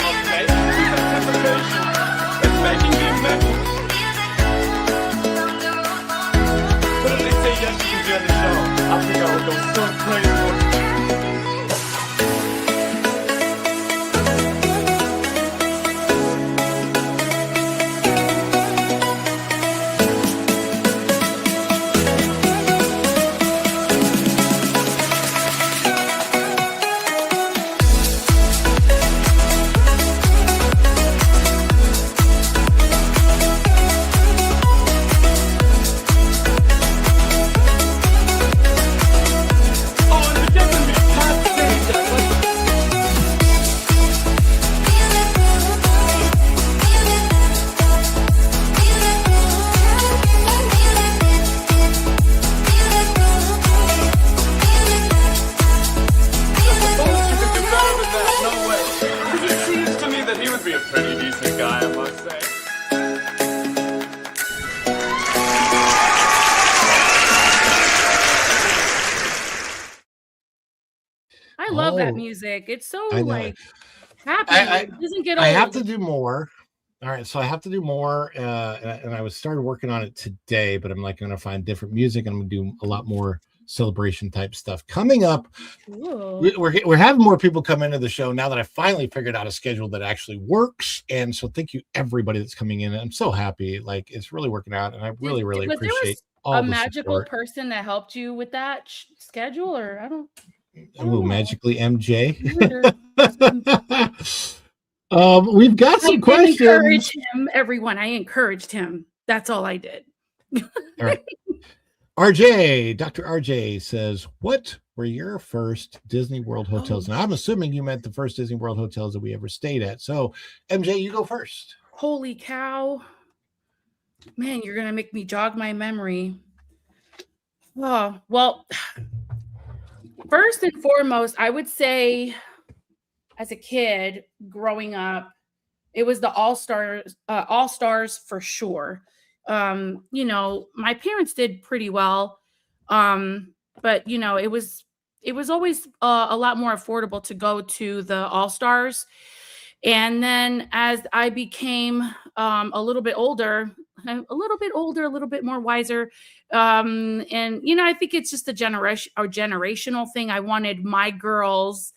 Speaker 10: Okay, this anticipation is making me mental. What if they say yes to the other show? I think I would go so crazy.
Speaker 12: I love that music. It's so
Speaker 8: I know.
Speaker 12: like happy.
Speaker 8: It
Speaker 12: doesn't get old.
Speaker 8: I have to do more. All right, so I have to do more, and I was started working on it today. But I'm like going to find different music, and I'm going to do a lot more celebration type stuff coming up. We're having more people come into the show now that I finally figured out a schedule that actually works. And so thank you everybody that's coming in. I'm so happy. Like it's really working out, and I really appreciate all
Speaker 12: a
Speaker 8: the
Speaker 12: magical
Speaker 8: support.
Speaker 12: person that helped you with that schedule, or I don't.
Speaker 8: Oh, magically MJ. We've got some questions.
Speaker 12: Encourage him, everyone. I encouraged him. That's all I did.
Speaker 8: All right. RJ, Dr. RJ says, what were your first Disney World hotels? Now, I'm assuming you meant the first Disney World hotels that we ever stayed at. So, MJ, you go first.
Speaker 12: Holy cow. Man, you're going to make me jog my memory. Oh, well, first and foremost, I would say as a kid growing up, it was the All-Stars for sure. You know, my parents did pretty well. But you know, it was always a lot more affordable to go to the All-Stars. And then as I became a little bit older, a little bit more wiser. And you know, I think it's just a generational thing. I wanted my girls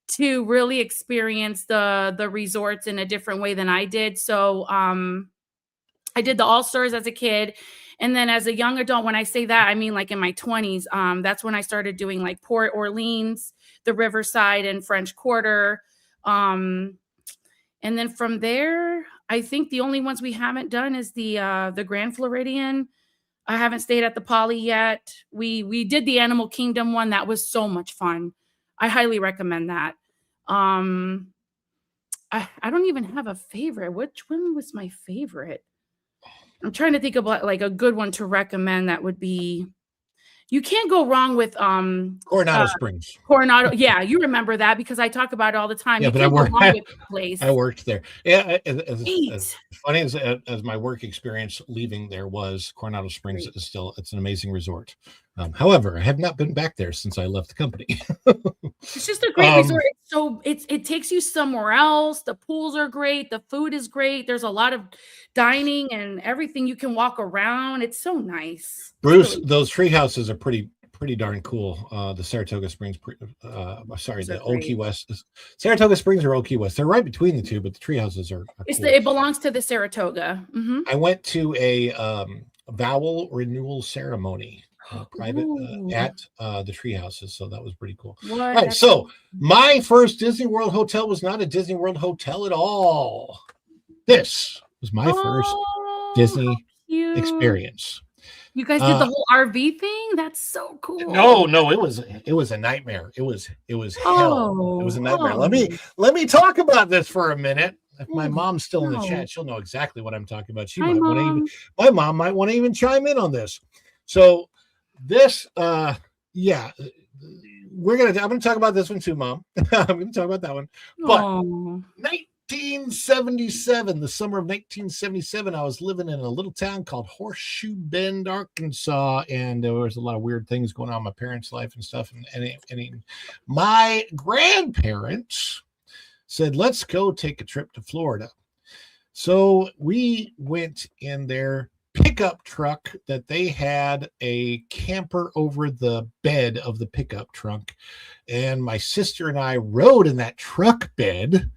Speaker 12: to really experience the resorts in a different way than I did. So I did the All-Stars as a kid. And then as a young adult, when I say that, I mean like in my 20s, that's when I started doing like Port Orleans, the Riverside and French Quarter. And then from there, I think the only ones we haven't done is the Grand Floridian. I haven't stayed at the Poly yet. We did the Animal Kingdom one. That was so much fun. I highly recommend that. I don't even have a favorite. Which one was my favorite? I'm trying to think about like a good one to recommend that would be, You can't go wrong with
Speaker 8: Coronado Springs.
Speaker 12: Coronado. Yeah, you remember that because I talk about it all the time.
Speaker 8: Yeah,
Speaker 12: you
Speaker 8: but
Speaker 12: can't go wrong with the place.
Speaker 8: I worked there. Yeah, as funny as my work experience leaving there was, Coronado Springs is still it's an amazing resort. However, I have not been back there since I left the company.
Speaker 12: It's just a great resort. It takes you somewhere else. The pools are great. The food is great. There's a lot of dining and everything. You can walk around. It's so nice.
Speaker 8: Bruce, those tree houses are pretty darn cool. The Saratoga Springs, the Old Key West. Saratoga Springs or Old Key West. They're right between the two, but the tree houses are cool.
Speaker 12: It belongs to the Saratoga. Mm-hmm.
Speaker 8: I went to a vowel renewal ceremony. Private at the tree houses, so that was pretty cool. All right, so my first Disney World hotel was not a Disney World hotel at all. This was my first Disney experience.
Speaker 12: You guys did the whole RV thing? That's so cool.
Speaker 8: No, it was a nightmare. It was hell. It was a nightmare. Let me talk about this for a minute. If my mom's still in the chat, she'll know exactly what I'm talking about. My mom might want to even chime in on this. So this, I'm gonna talk about this one too, Mom. I'm gonna talk about that one. But 1977, the summer of 1977, I was living in a little town called Horseshoe Bend, Arkansas, and there was a lot of weird things going on in my parents' life and stuff. And my grandparents said, "Let's go take a trip to Florida." So we went in their pickup truck that they had a camper over the bed of the pickup truck, and my sister and I rode in that truck bed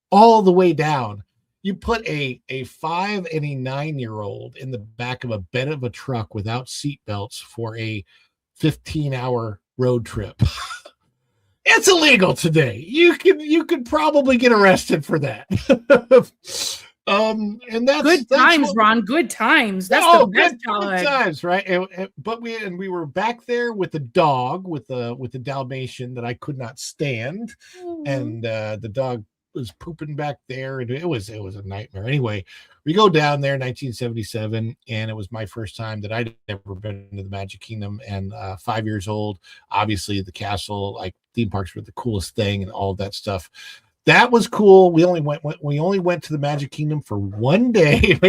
Speaker 8: all the way down. You put a 5 and a 9-year-old in the back of a bed of a truck without seat belts for a 15-hour road trip. It's illegal today. You could probably get arrested for that. And that's
Speaker 12: good times, Ron. Good times. That's the best
Speaker 8: good times, right? But we were back there with the dog, with the Dalmatian that I could not stand, and the dog was pooping back there, and it was a nightmare. Anyway, we go down there in 1977, and it was my first time that I'd ever been to the Magic Kingdom, and 5 years old. Obviously, the castle, like theme parks, were the coolest thing, and all of that stuff. That was cool. We only went to the Magic Kingdom for one day.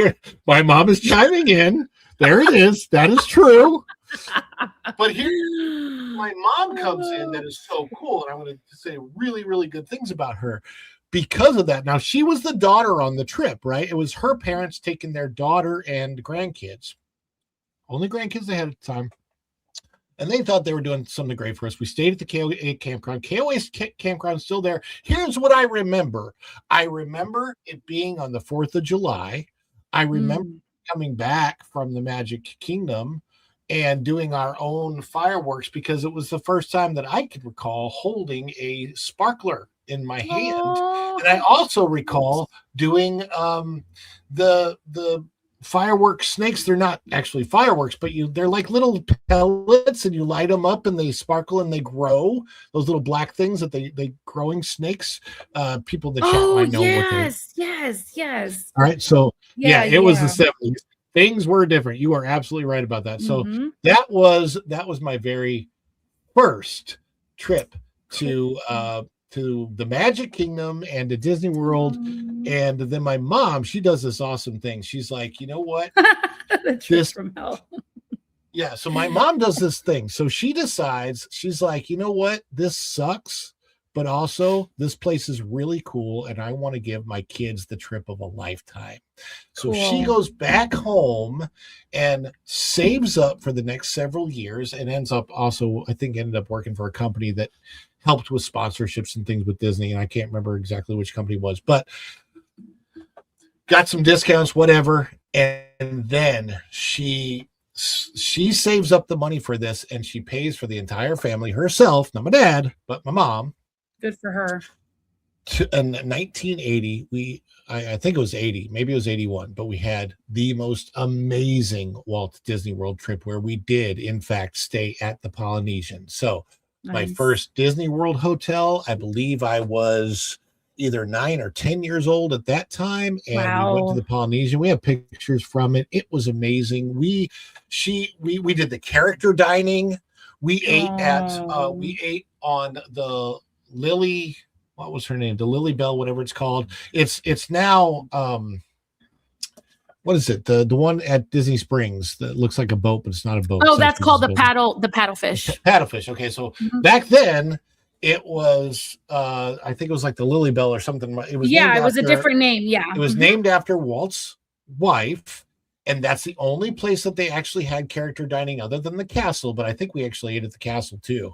Speaker 8: My mom is chiming in. There it is. That is true. But here my mom comes in. That is so cool. And I'm going to say really, really good things about her because of that. Now, she was the daughter on the trip, right? It was her parents taking their daughter and grandkids. Only grandkids they had at the time. And they thought they were doing something great for us. We stayed at the KOA campground. KOA campground is still there. Here's what I remember. I remember it being on the 4th of July. I remember coming back from the Magic Kingdom and doing our own fireworks because it was the first time that I could recall holding a sparkler in my hand. And I also recall doing the fireworks snakes. They're not actually fireworks, but they're like little pellets, and you light them up and they sparkle and they grow. Those little black things that they growing snakes. People in the chat might know what they are.
Speaker 12: Yes.
Speaker 8: All right, so it was the 70s. Things were different. You are absolutely right about that. So that was my very first trip to the Magic Kingdom and to Disney World. And then my mom, she does this awesome thing. She's like, you know what?
Speaker 12: The trip from hell.
Speaker 8: Yeah. So my mom does this thing. So she decides, she's like, you know what? This sucks, but also this place is really cool. And I want to give my kids the trip of a lifetime. So she goes back home and saves up for the next several years and ended up working for a company that helped with sponsorships and things with Disney. And I can't remember exactly which company it was, but got some discounts, whatever. And then she saves up the money for this, and she pays for the entire family herself, not my dad, but my mom.
Speaker 12: Good for her.
Speaker 8: In 1980, I think it was 80, maybe it was 81, but we had the most amazing Walt Disney World trip where we did, in fact, stay at the Polynesian. So my first Disney World hotel, I believe I was either 9 or 10 years old at that time, and we went to
Speaker 12: Wow.
Speaker 8: the Polynesian. We have pictures from it. It was amazing. We did the character dining. We ate on the Lily, what was her name? The Lily Bell, whatever it's called. It's now what is it? The one at Disney Springs that looks like a boat, but it's not a boat.
Speaker 12: Oh,
Speaker 8: It's
Speaker 12: that's
Speaker 8: actually
Speaker 12: called
Speaker 8: just a boat.
Speaker 12: the paddlefish.
Speaker 8: Paddlefish. Okay, so back then it was I think it was like the Lily Bell or something. It was
Speaker 12: Yeah,
Speaker 8: named
Speaker 12: it was a
Speaker 8: after-
Speaker 12: different name. Yeah.
Speaker 8: It was
Speaker 12: Mhm.
Speaker 8: named after Walt's wife, and that's the only place that they actually had character dining other than the castle. But I think we actually ate at the castle too,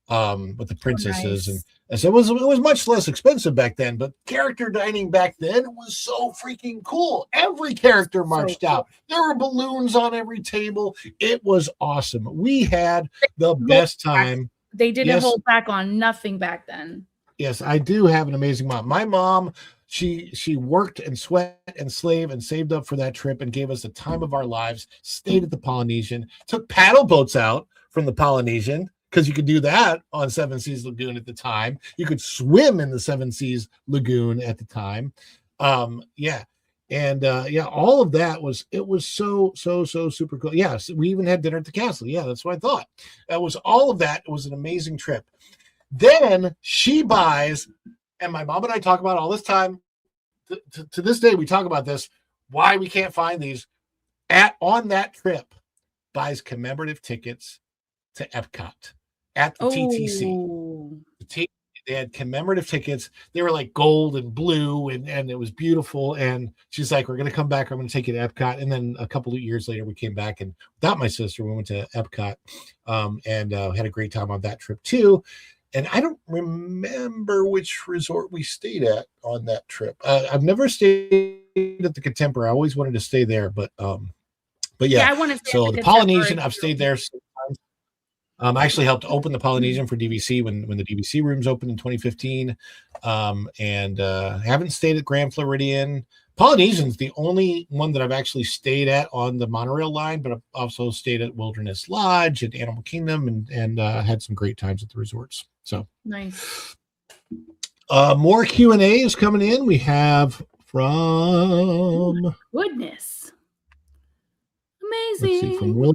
Speaker 8: with the princesses,
Speaker 12: nice.
Speaker 8: and so it was much less expensive back then. But character dining back then was so freaking cool. Every character marched out. There were balloons on every table. It was awesome. We had the best time.
Speaker 12: They didn't
Speaker 8: Yes.
Speaker 12: hold back on nothing back then.
Speaker 8: Yes, I do have an amazing mom. My mom, she worked and sweat and slaved and saved up for that trip and gave us the time of our lives. Stayed at the Polynesian, took paddle boats out from the Polynesian because you could do that on Seven Seas Lagoon at the time. You could swim in the Seven Seas Lagoon at the time. Yeah. And all of that was so super cool. Yes, we even had dinner at the castle. Yeah, that's what I thought. That was all of that. It was an amazing trip. Then she buys, and my mom and I talk about it all this time. To this day, we talk about this. Why we can't find these on that trip. Buys commemorative tickets to Epcot at the TTC.
Speaker 12: Oh.
Speaker 8: They had commemorative tickets. They were like gold and blue, and it was beautiful. And she's like, "We're going to come back. I'm going to take you to Epcot." And then a couple of years later, we came back, and without my sister, we went to Epcot, and had a great time on that trip too. And I don't remember which resort we stayed at on that trip. I've never stayed at the Contemporary. I always wanted to stay there, but yeah.
Speaker 12: I want to stay
Speaker 8: So
Speaker 12: at
Speaker 8: the
Speaker 12: Contemporary
Speaker 8: Polynesian, I've
Speaker 12: too.
Speaker 8: stayed there sometimes. I actually helped open the Polynesian for DVC when the DVC rooms opened in 2015, and haven't stayed at Grand Floridian. Polynesian's the only one that I've actually stayed at on the monorail line, but I've also stayed at Wilderness Lodge and Animal Kingdom, and had some great times at the resorts. So
Speaker 12: Nice.
Speaker 8: more Q&A is coming in. We have from
Speaker 12: Goodness.
Speaker 8: let's
Speaker 12: Amazing.
Speaker 8: see, from Will.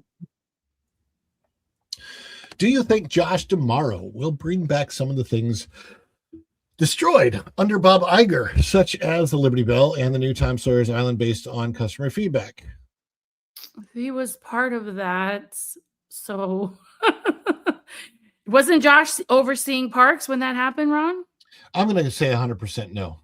Speaker 8: Do you think Josh D'Amaro will bring back some of the things destroyed under Bob Iger, such as the Liberty Bell and the new Tom Sawyer's Island, based on customer feedback?
Speaker 12: He was part of that. So wasn't Josh overseeing parks when that happened, Ron?
Speaker 8: I'm going to say 100% no.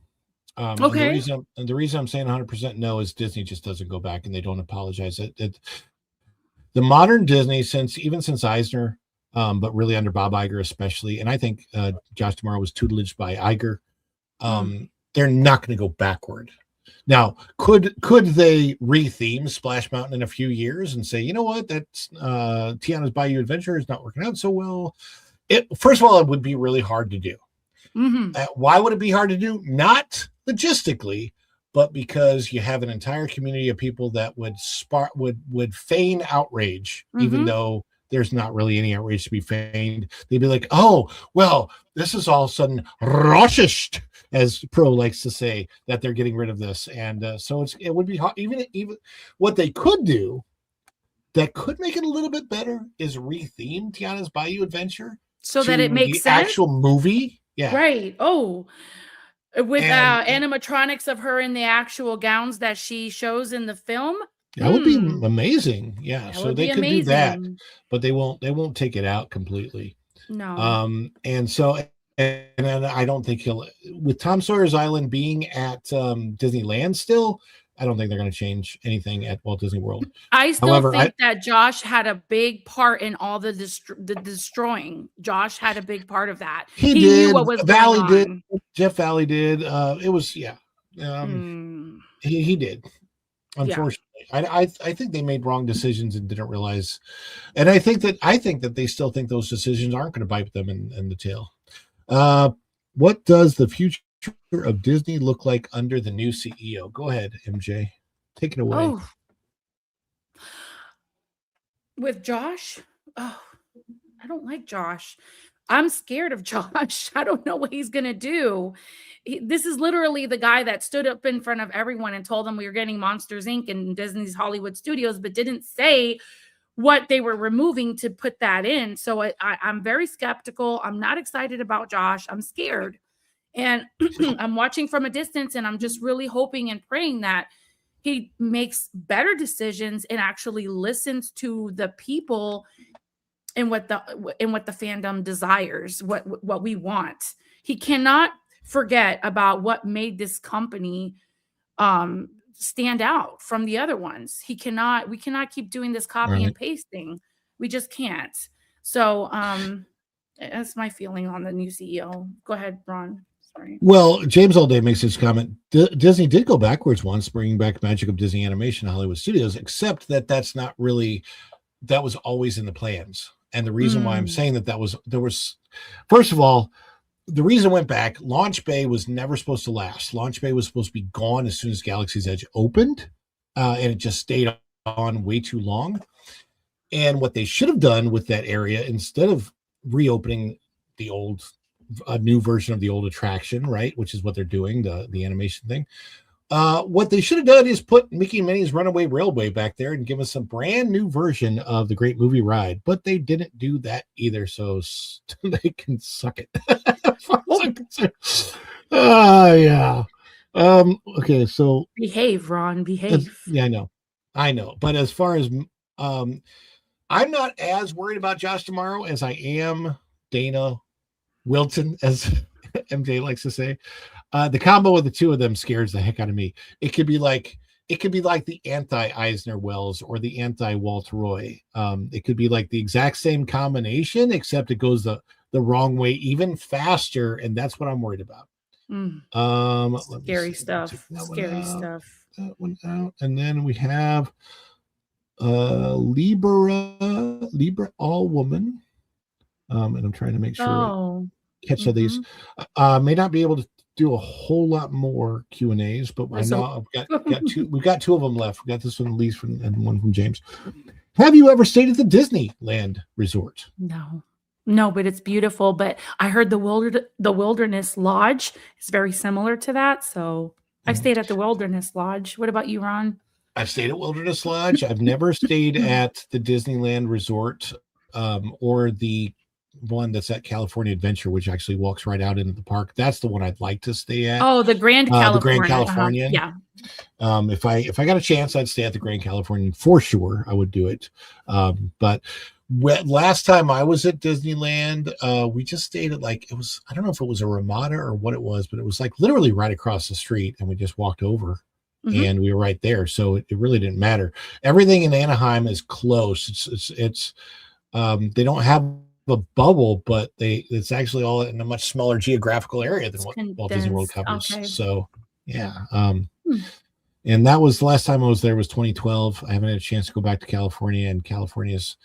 Speaker 12: Okay.
Speaker 8: And the reason I'm saying 100% no is Disney just doesn't go back and they don't apologize. The modern Disney, since Eisner, but really under Bob Iger especially, and I think Josh D'Amaro was tutelaged by Iger, they're not going to go backward. Now, could they retheme Splash Mountain in a few years and say, you know what, that's Tiana's Bayou Adventure is not working out so well? First of all, it would be really hard to do.
Speaker 12: Mm-hmm.
Speaker 8: Why would it be hard to do? Not logistically, but because you have an entire community of people that would feign outrage, even though there's not really any outrage to be feigned. They'd be like, "Oh, well, this is all of a sudden racist," as Pro likes to say, that they're getting rid of this, and so it would be hard. Even what they could do that could make it a little bit better is retheme Tiana's Bayou Adventure
Speaker 12: So that it
Speaker 8: to
Speaker 12: makes
Speaker 8: the
Speaker 12: sense.
Speaker 8: actual movie. Yeah,
Speaker 12: Right. Oh, with
Speaker 8: And-
Speaker 12: animatronics of her in the actual gowns that she shows in the film.
Speaker 8: that would be amazing. Yeah,
Speaker 12: That
Speaker 8: so
Speaker 12: would
Speaker 8: they
Speaker 12: be
Speaker 8: could do that,
Speaker 12: amazing.
Speaker 8: but they won't take it out completely.
Speaker 12: No.
Speaker 8: And so, and then I don't think he'll, with Tom Sawyer's Island being at Disneyland still, I don't think they're going to change anything at Walt Disney World.
Speaker 12: I still
Speaker 8: However,
Speaker 12: think that Josh had a big part in all the destroying. Josh had a big part of that.
Speaker 8: He
Speaker 12: knew
Speaker 8: did.
Speaker 12: what was
Speaker 8: Valley
Speaker 12: going
Speaker 8: did.
Speaker 12: on.
Speaker 8: Jeff Valley did. It was, yeah. He did. Unfortunately, I think they made wrong decisions and didn't realize. And I think that they still think those decisions aren't going to bite them in the tail. What does the future of Disney look like under the new CEO? Go ahead, MJ. Take it away.
Speaker 12: Oh, with Josh? Oh, I don't like Josh. I'm scared of Josh. I don't know what he's going to do. This is literally the guy that stood up in front of everyone and told them we were getting Monsters Inc. and Disney's Hollywood Studios, but didn't say what they were removing to put that in. So I'm very skeptical. I'm not excited about Josh. I'm scared. And I'm watching from a distance, and I'm just really hoping and praying that he makes better decisions and actually listens to the people and what the fandom desires, what we want. He cannot forget about what made this company stand out from the other ones. We cannot keep doing this copy and pasting. We just can't. So that's my feeling on the new CEO. Go ahead, Ron. Sorry.
Speaker 8: Well, James All Day makes this comment. Disney did go backwards once, bringing back Magic of Disney Animation to Hollywood Studios, except that was always in the plans. And the reason why I'm saying there was, first of all, the reason it went back, Launch Bay was never supposed to last. Launch Bay was supposed to be gone as soon as Galaxy's Edge opened, and it just stayed on way too long. And what they should have done with that area, instead of reopening a new version of the old attraction, right, which is what they're doing, the animation thing, what they should have done is put Mickey and Minnie's Runaway Railway back there and give us a brand new version of the Great Movie Ride. But they didn't do that either, so they can suck it. Yeah. Okay, so
Speaker 12: behave, Ron. Behave.
Speaker 8: Yeah, I know. But as far as I'm not as worried about Josh tomorrow as I am Dana Wilton, as MJ likes to say. The combo of the two of them scares the heck out of me. It could be like the anti-Eisner Wells or the anti-Walt Roy. It could be like the exact same combination, except it goes the wrong way even faster, and that's what I'm worried about.
Speaker 12: Scary stuff. Scary stuff.
Speaker 8: That one out, and then we have Libra All Woman. And I'm trying to make sure I catch all these. May not be able to do a whole lot more Q&As, but I know I've got two. We've got two of them left. We got this one at least and one from James. Have you ever stayed at the Disneyland Resort?
Speaker 12: No, but it's beautiful. But I heard the Wilderness Lodge is very similar to that. So I've stayed at the Wilderness Lodge. What about you, Ron?
Speaker 8: I've stayed at Wilderness Lodge. I've never stayed at the Disneyland Resort or the one that's at California Adventure, which actually walks right out into the park. That's the one I'd like to stay at.
Speaker 12: Oh, the Grand Californian.
Speaker 8: The Grand Californian.
Speaker 12: Yeah.
Speaker 8: If I got a chance, I'd stay at the Grand Californian for sure. I would do it. But last time I was at Disneyland, we just stayed at I don't know if it was a Ramada or what it was, but it was like literally right across the street, and we just walked over. And we were right there, so it really didn't matter. Everything in Anaheim is close. It's they don't have a bubble, but it's actually all in a much smaller geographical area than what Walt Disney World covers. Okay. So yeah. And that was the last time I was there was 2012. I haven't had a chance to go back to California, and California's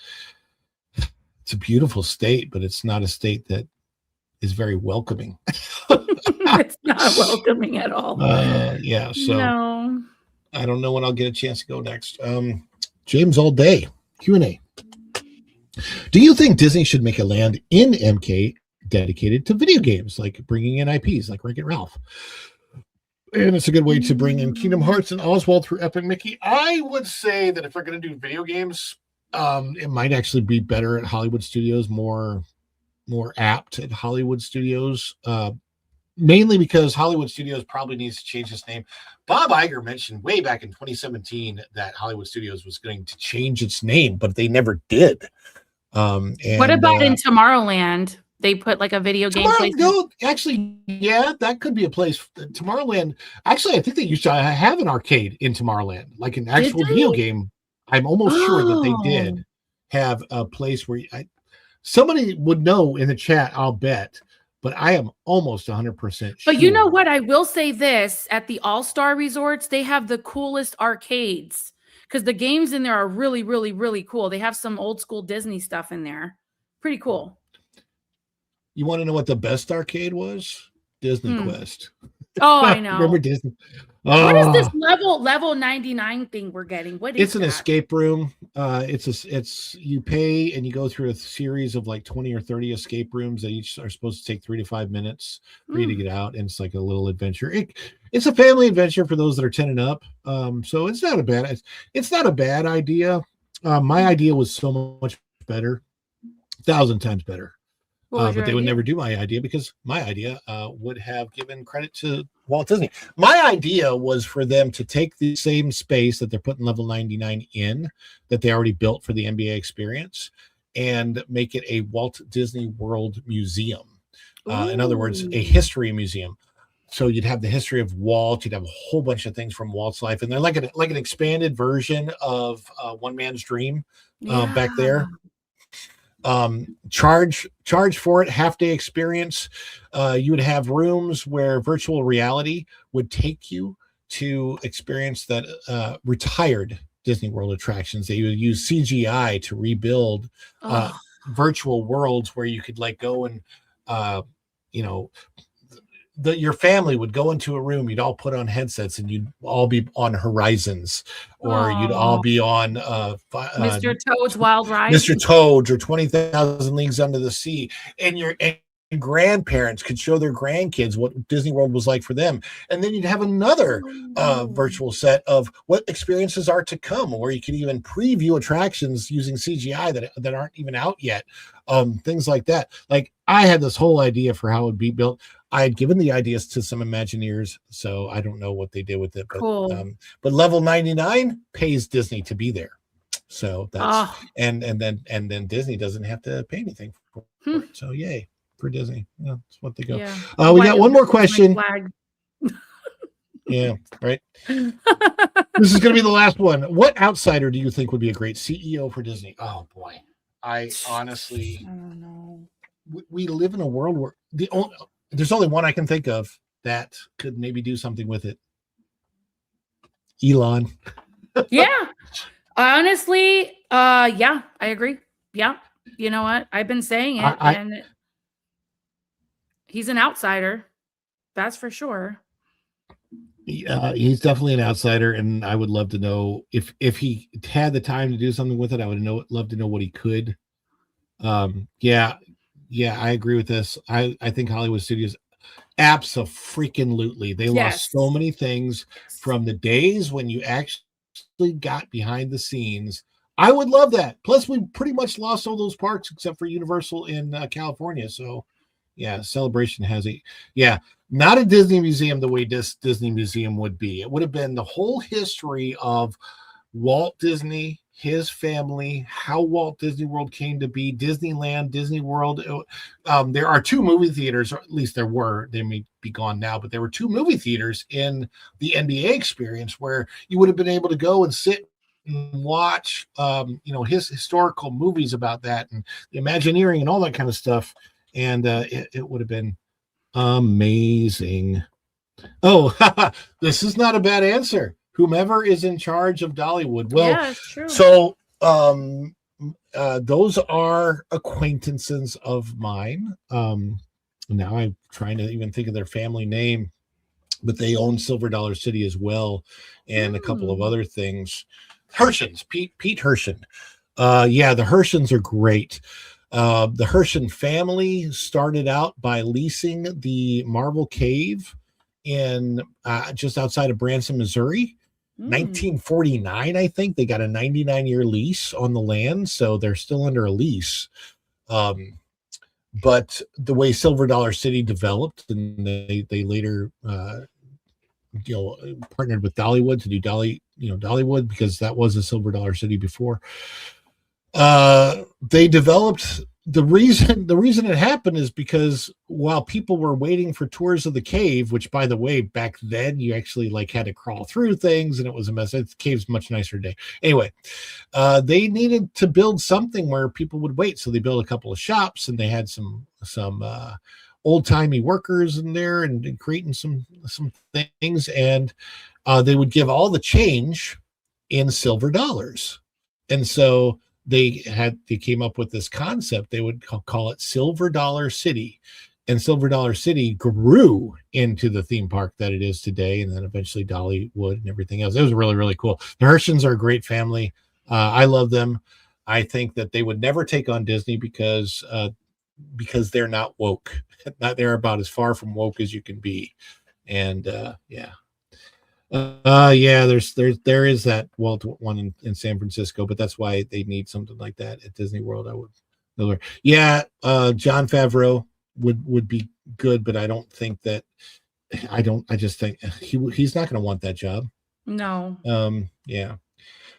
Speaker 8: it's a beautiful state, but it's not a state that is very welcoming.
Speaker 12: It's not welcoming at all.
Speaker 8: Yeah. So
Speaker 12: no.
Speaker 8: I don't know when I'll get a chance to go next. James All Day Q&A. Do you think Disney should make a land in MK dedicated to video games, like bringing in IPs like Wreck-It Ralph? And it's a good way to bring in Kingdom Hearts and Oswald through Epic Mickey. I would say that if we're going to do video games, it might actually be better at Hollywood Studios, more apt at Hollywood Studios, mainly because Hollywood Studios probably needs to change its name. Bob Iger mentioned way back in 2017 that Hollywood Studios was going to change its name, but they never did.
Speaker 12: What about in Tomorrowland? They put like a video game place.
Speaker 8: No, actually, yeah, that could be a place. Tomorrowland. Actually, I think they used to have an arcade in Tomorrowland, like an actual video game. I'm almost sure that they did have a place where somebody would know in the chat. I'll bet, but I am almost 100% sure.
Speaker 12: But you know what? I will say this: at the All-Star Resorts, they have the coolest arcades. Because the games in there are really, really, really cool. They have some old school Disney stuff in there. Pretty cool.
Speaker 8: You want to know what the best arcade was? Disney Quest.
Speaker 12: Oh, I know.
Speaker 8: Remember Disney?
Speaker 12: What is this
Speaker 8: Oh,
Speaker 12: level 99 thing we're getting? What is
Speaker 8: it's an
Speaker 12: that?
Speaker 8: escape room. It's you pay and you go through a series of like 20 or 30 escape rooms that each are supposed to take 3 to 5 minutes for you to get out, and it's like a little adventure. It's a family adventure for those that are 10 and up. So it's not a bad idea. My idea was so much better, 1,000 times better.
Speaker 12: What was your
Speaker 8: But they would
Speaker 12: idea?
Speaker 8: never do my idea because my idea would have given credit to Walt Disney. My idea was for them to take the same space that they're putting level 99 in, that they already built for the NBA experience, and make it a Walt Disney World museum. In other words, a history museum. So you'd have the history of Walt. You'd have a whole bunch of things from Walt's life, and they're like an expanded version of One Man's Dream back there. Charge for it, half-day experience. You would have rooms where virtual reality would take you to experience that retired Disney World attractions. They would use CGI to rebuild virtual worlds where you could like go and your family would go into a room, you'd all put on headsets and you'd all be on Horizons, or you'd all be on
Speaker 12: Mr. Toad's Wild Ride.
Speaker 8: Mr. Toad's or 20,000 Leagues Under the Sea, and your grandparents could show their grandkids what Disney World was like for them. And then you'd have another virtual set of what experiences are to come, where you could even preview attractions using CGI that aren't even out yet. Things like that. Like, I had this whole idea for how it would be built. I had given the ideas to some Imagineers, so I don't know what they did with it. But,
Speaker 12: Cool.
Speaker 8: But level 99 pays Disney to be there. So that's and then Disney doesn't have to pay anything for it. So yay for Disney. Yeah, that's what they go.
Speaker 12: Yeah.
Speaker 8: We got one more question.
Speaker 12: Flag.
Speaker 8: Yeah, right. This is going to be the last one. What outsider do you think would be a great CEO for Disney? Oh boy, I honestly,
Speaker 12: I don't know.
Speaker 8: We live in a world where there's only one I can think of that could maybe do something with it. Elon.
Speaker 12: Yeah. Honestly, yeah, I agree. Yeah. You know what? I've been saying it, and he's an outsider. That's for sure.
Speaker 8: He's definitely an outsider, and I would love to know if he had the time to do something with it. I would love to know what he could. Yeah, I agree with this. I think Hollywood Studios, abso-freaking-lutely, they lost so many things from the days when you actually got behind the scenes. I would love that. Plus, we pretty much lost all those parks except for Universal in California. So, yeah, Celebration has not a Disney museum the way this Disney museum would be. It would have been the whole history of Walt Disney, his family, how Walt Disney World came to be, Disneyland, Disney World. There are 2 movie theaters, or at least there were. They may be gone now, but there were 2 movie theaters in the NBA experience where you would have been able to go and sit and watch, his historical movies about that and the Imagineering and all that kind of stuff. And it would have been amazing. Oh, this is not a bad answer. Whomever is in charge of Dollywood. Well,
Speaker 12: yeah, it's true.
Speaker 8: So those are acquaintances of mine. Now I'm trying to even think of their family name, but they own Silver Dollar City as well, and a couple of other things. Herschens, Pete Herschen. Yeah, the Herschens are great. The Herschen family started out by leasing the Marvel Cave in just outside of Branson, Missouri. 1949, I think. They got a 99-year lease on the land, so they're still under a lease. But the way Silver Dollar City developed, and they later partnered with Dollywood to do Dollywood, because that was a Silver Dollar City before. They developed the reason it happened is because while people were waiting for tours of the cave, which by the way, back then you actually had to crawl through things and it was a mess. The cave's much nicer today. Anyway, they needed to build something where people would wait. So they built a couple of shops, and they had some old-timey workers in there and creating some things. And they would give all the change in silver dollars. And so they came up with this concept. They would call it Silver Dollar City, and Silver Dollar City grew into the theme park that it is today, and then eventually Dollywood and everything else. It was really, really cool. The Herschens are a great family. I love them. I think that they would never take on Disney because they're not woke. They're about as far from woke as you can be. And there is that Walt one in San Francisco, but that's why they need something like that at Disney World. John Favreau would be good, but I don't think that. I just think he's not going to want that job.
Speaker 12: No.
Speaker 8: Yeah.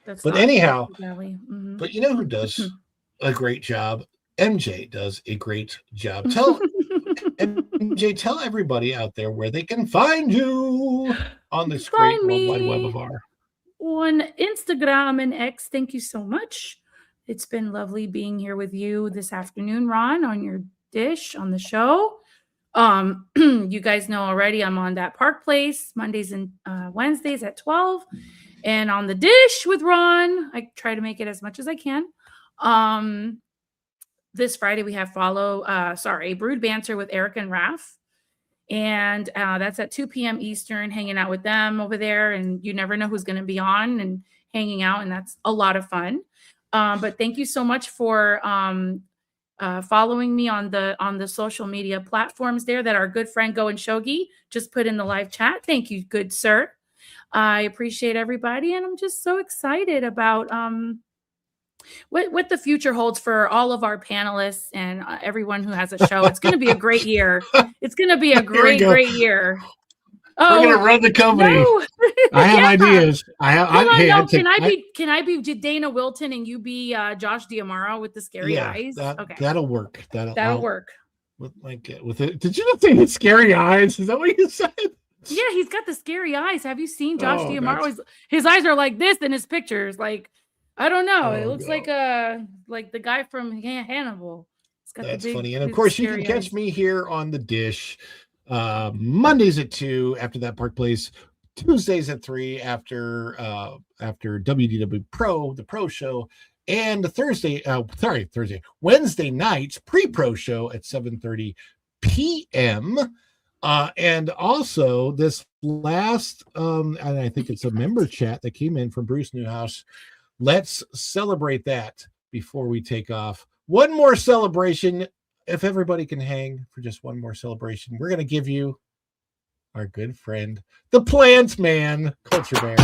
Speaker 12: That's
Speaker 8: but
Speaker 12: not
Speaker 8: anyhow,
Speaker 12: mm-hmm.
Speaker 8: But you know who does a great job? MJ does a great job. Tell everybody out there where they can find you on this great World Wide Web of our.
Speaker 12: On Instagram and X. Thank you so much. It's been lovely being here with you this afternoon, Ron, on your dish on the show. You guys know already I'm on that Park Place Mondays and Wednesdays at 12. And on the dish with Ron, I try to make it as much as I can. This Friday we have Brood Banter with Eric and Raph. And that's at 2 p.m. Eastern, hanging out with them over there. And you never know who's going to be on and hanging out. And that's a lot of fun. But thank you so much for following me on the social media platforms there that our good friend Go and Shogi just put in the live chat. Thank you, good sir. I appreciate everybody, and I'm just so excited about what the future holds for all of our panelists and everyone who has a show. It's going to be a great year. It's going to be a great year.
Speaker 8: We're going to run the company. No. I have ideas.
Speaker 12: Can I be Dana Wilton and you be Josh D'Amaro with the scary eyes?
Speaker 8: Okay, that'll work.
Speaker 12: That'll work.
Speaker 8: With it. Did you not say the scary eyes? Is that what you said?
Speaker 12: Yeah, he's got the scary eyes. Have you seen Josh D'Amaro? His eyes are like this in his pictures. Like, I don't know. It looks like the guy from Hannibal.
Speaker 8: That's funny. And of course, you can catch me here on the dish Mondays at 2 after that Park Place, Tuesdays at 3 after WDW Pro, the Pro Show, and Wednesday nights pre-Pro Show at 7:30 p.m. And also this last, and I think it's a member chat that came in from Bruce Newhouse. Let's celebrate that before we take off. One more celebration. If everybody can hang for just one more celebration, we're going to give you our good friend, the Plant Man, Culture Bear.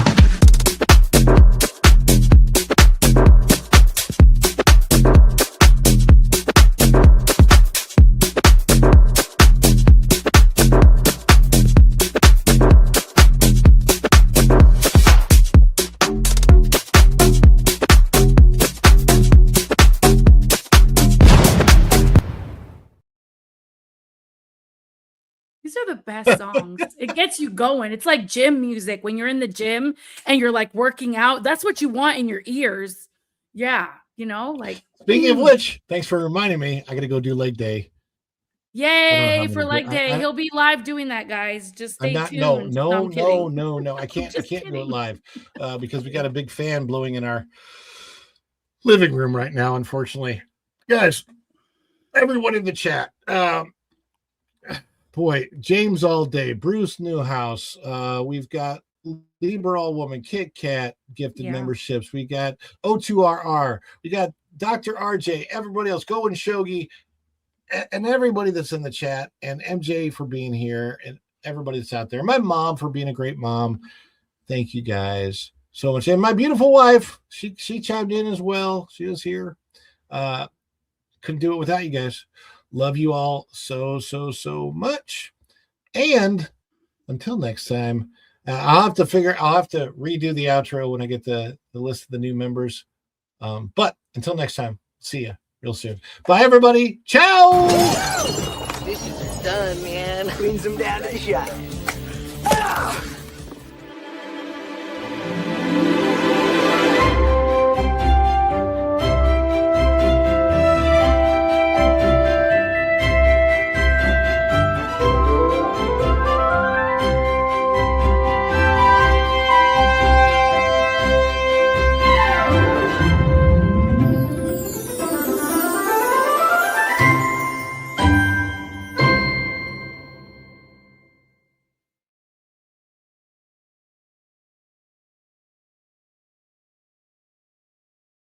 Speaker 12: These are the best songs. It gets you going. It's like gym music when you're in the gym and you're like working out. That's what you want in your ears. Yeah, like.
Speaker 8: Speaking of which, thanks for reminding me. I got to go do leg day.
Speaker 12: Yay for leg day. He'll be live doing that, guys. Just stay tuned.
Speaker 8: No. I can't do it live because we got a big fan blowing in our living room right now, unfortunately. Guys, everyone in the chat. Boy, James All Day, Bruce Newhouse. We've got Libra All Woman, Kit Kat gifted memberships. We got O2RR. We got Dr. RJ, everybody else, Go and Shogi, and everybody that's in the chat, and MJ for being here, and everybody that's out there. My mom for being a great mom. Thank you guys so much. And my beautiful wife, she chimed in as well. She was here. Couldn't do it without you guys. Love you all so much. And until next time, I'll have to redo the outro when I get the list of the new members. But until next time, see ya real soon. Bye, everybody. Ciao.
Speaker 13: Dishes are done, man. Cleans them down to the shop.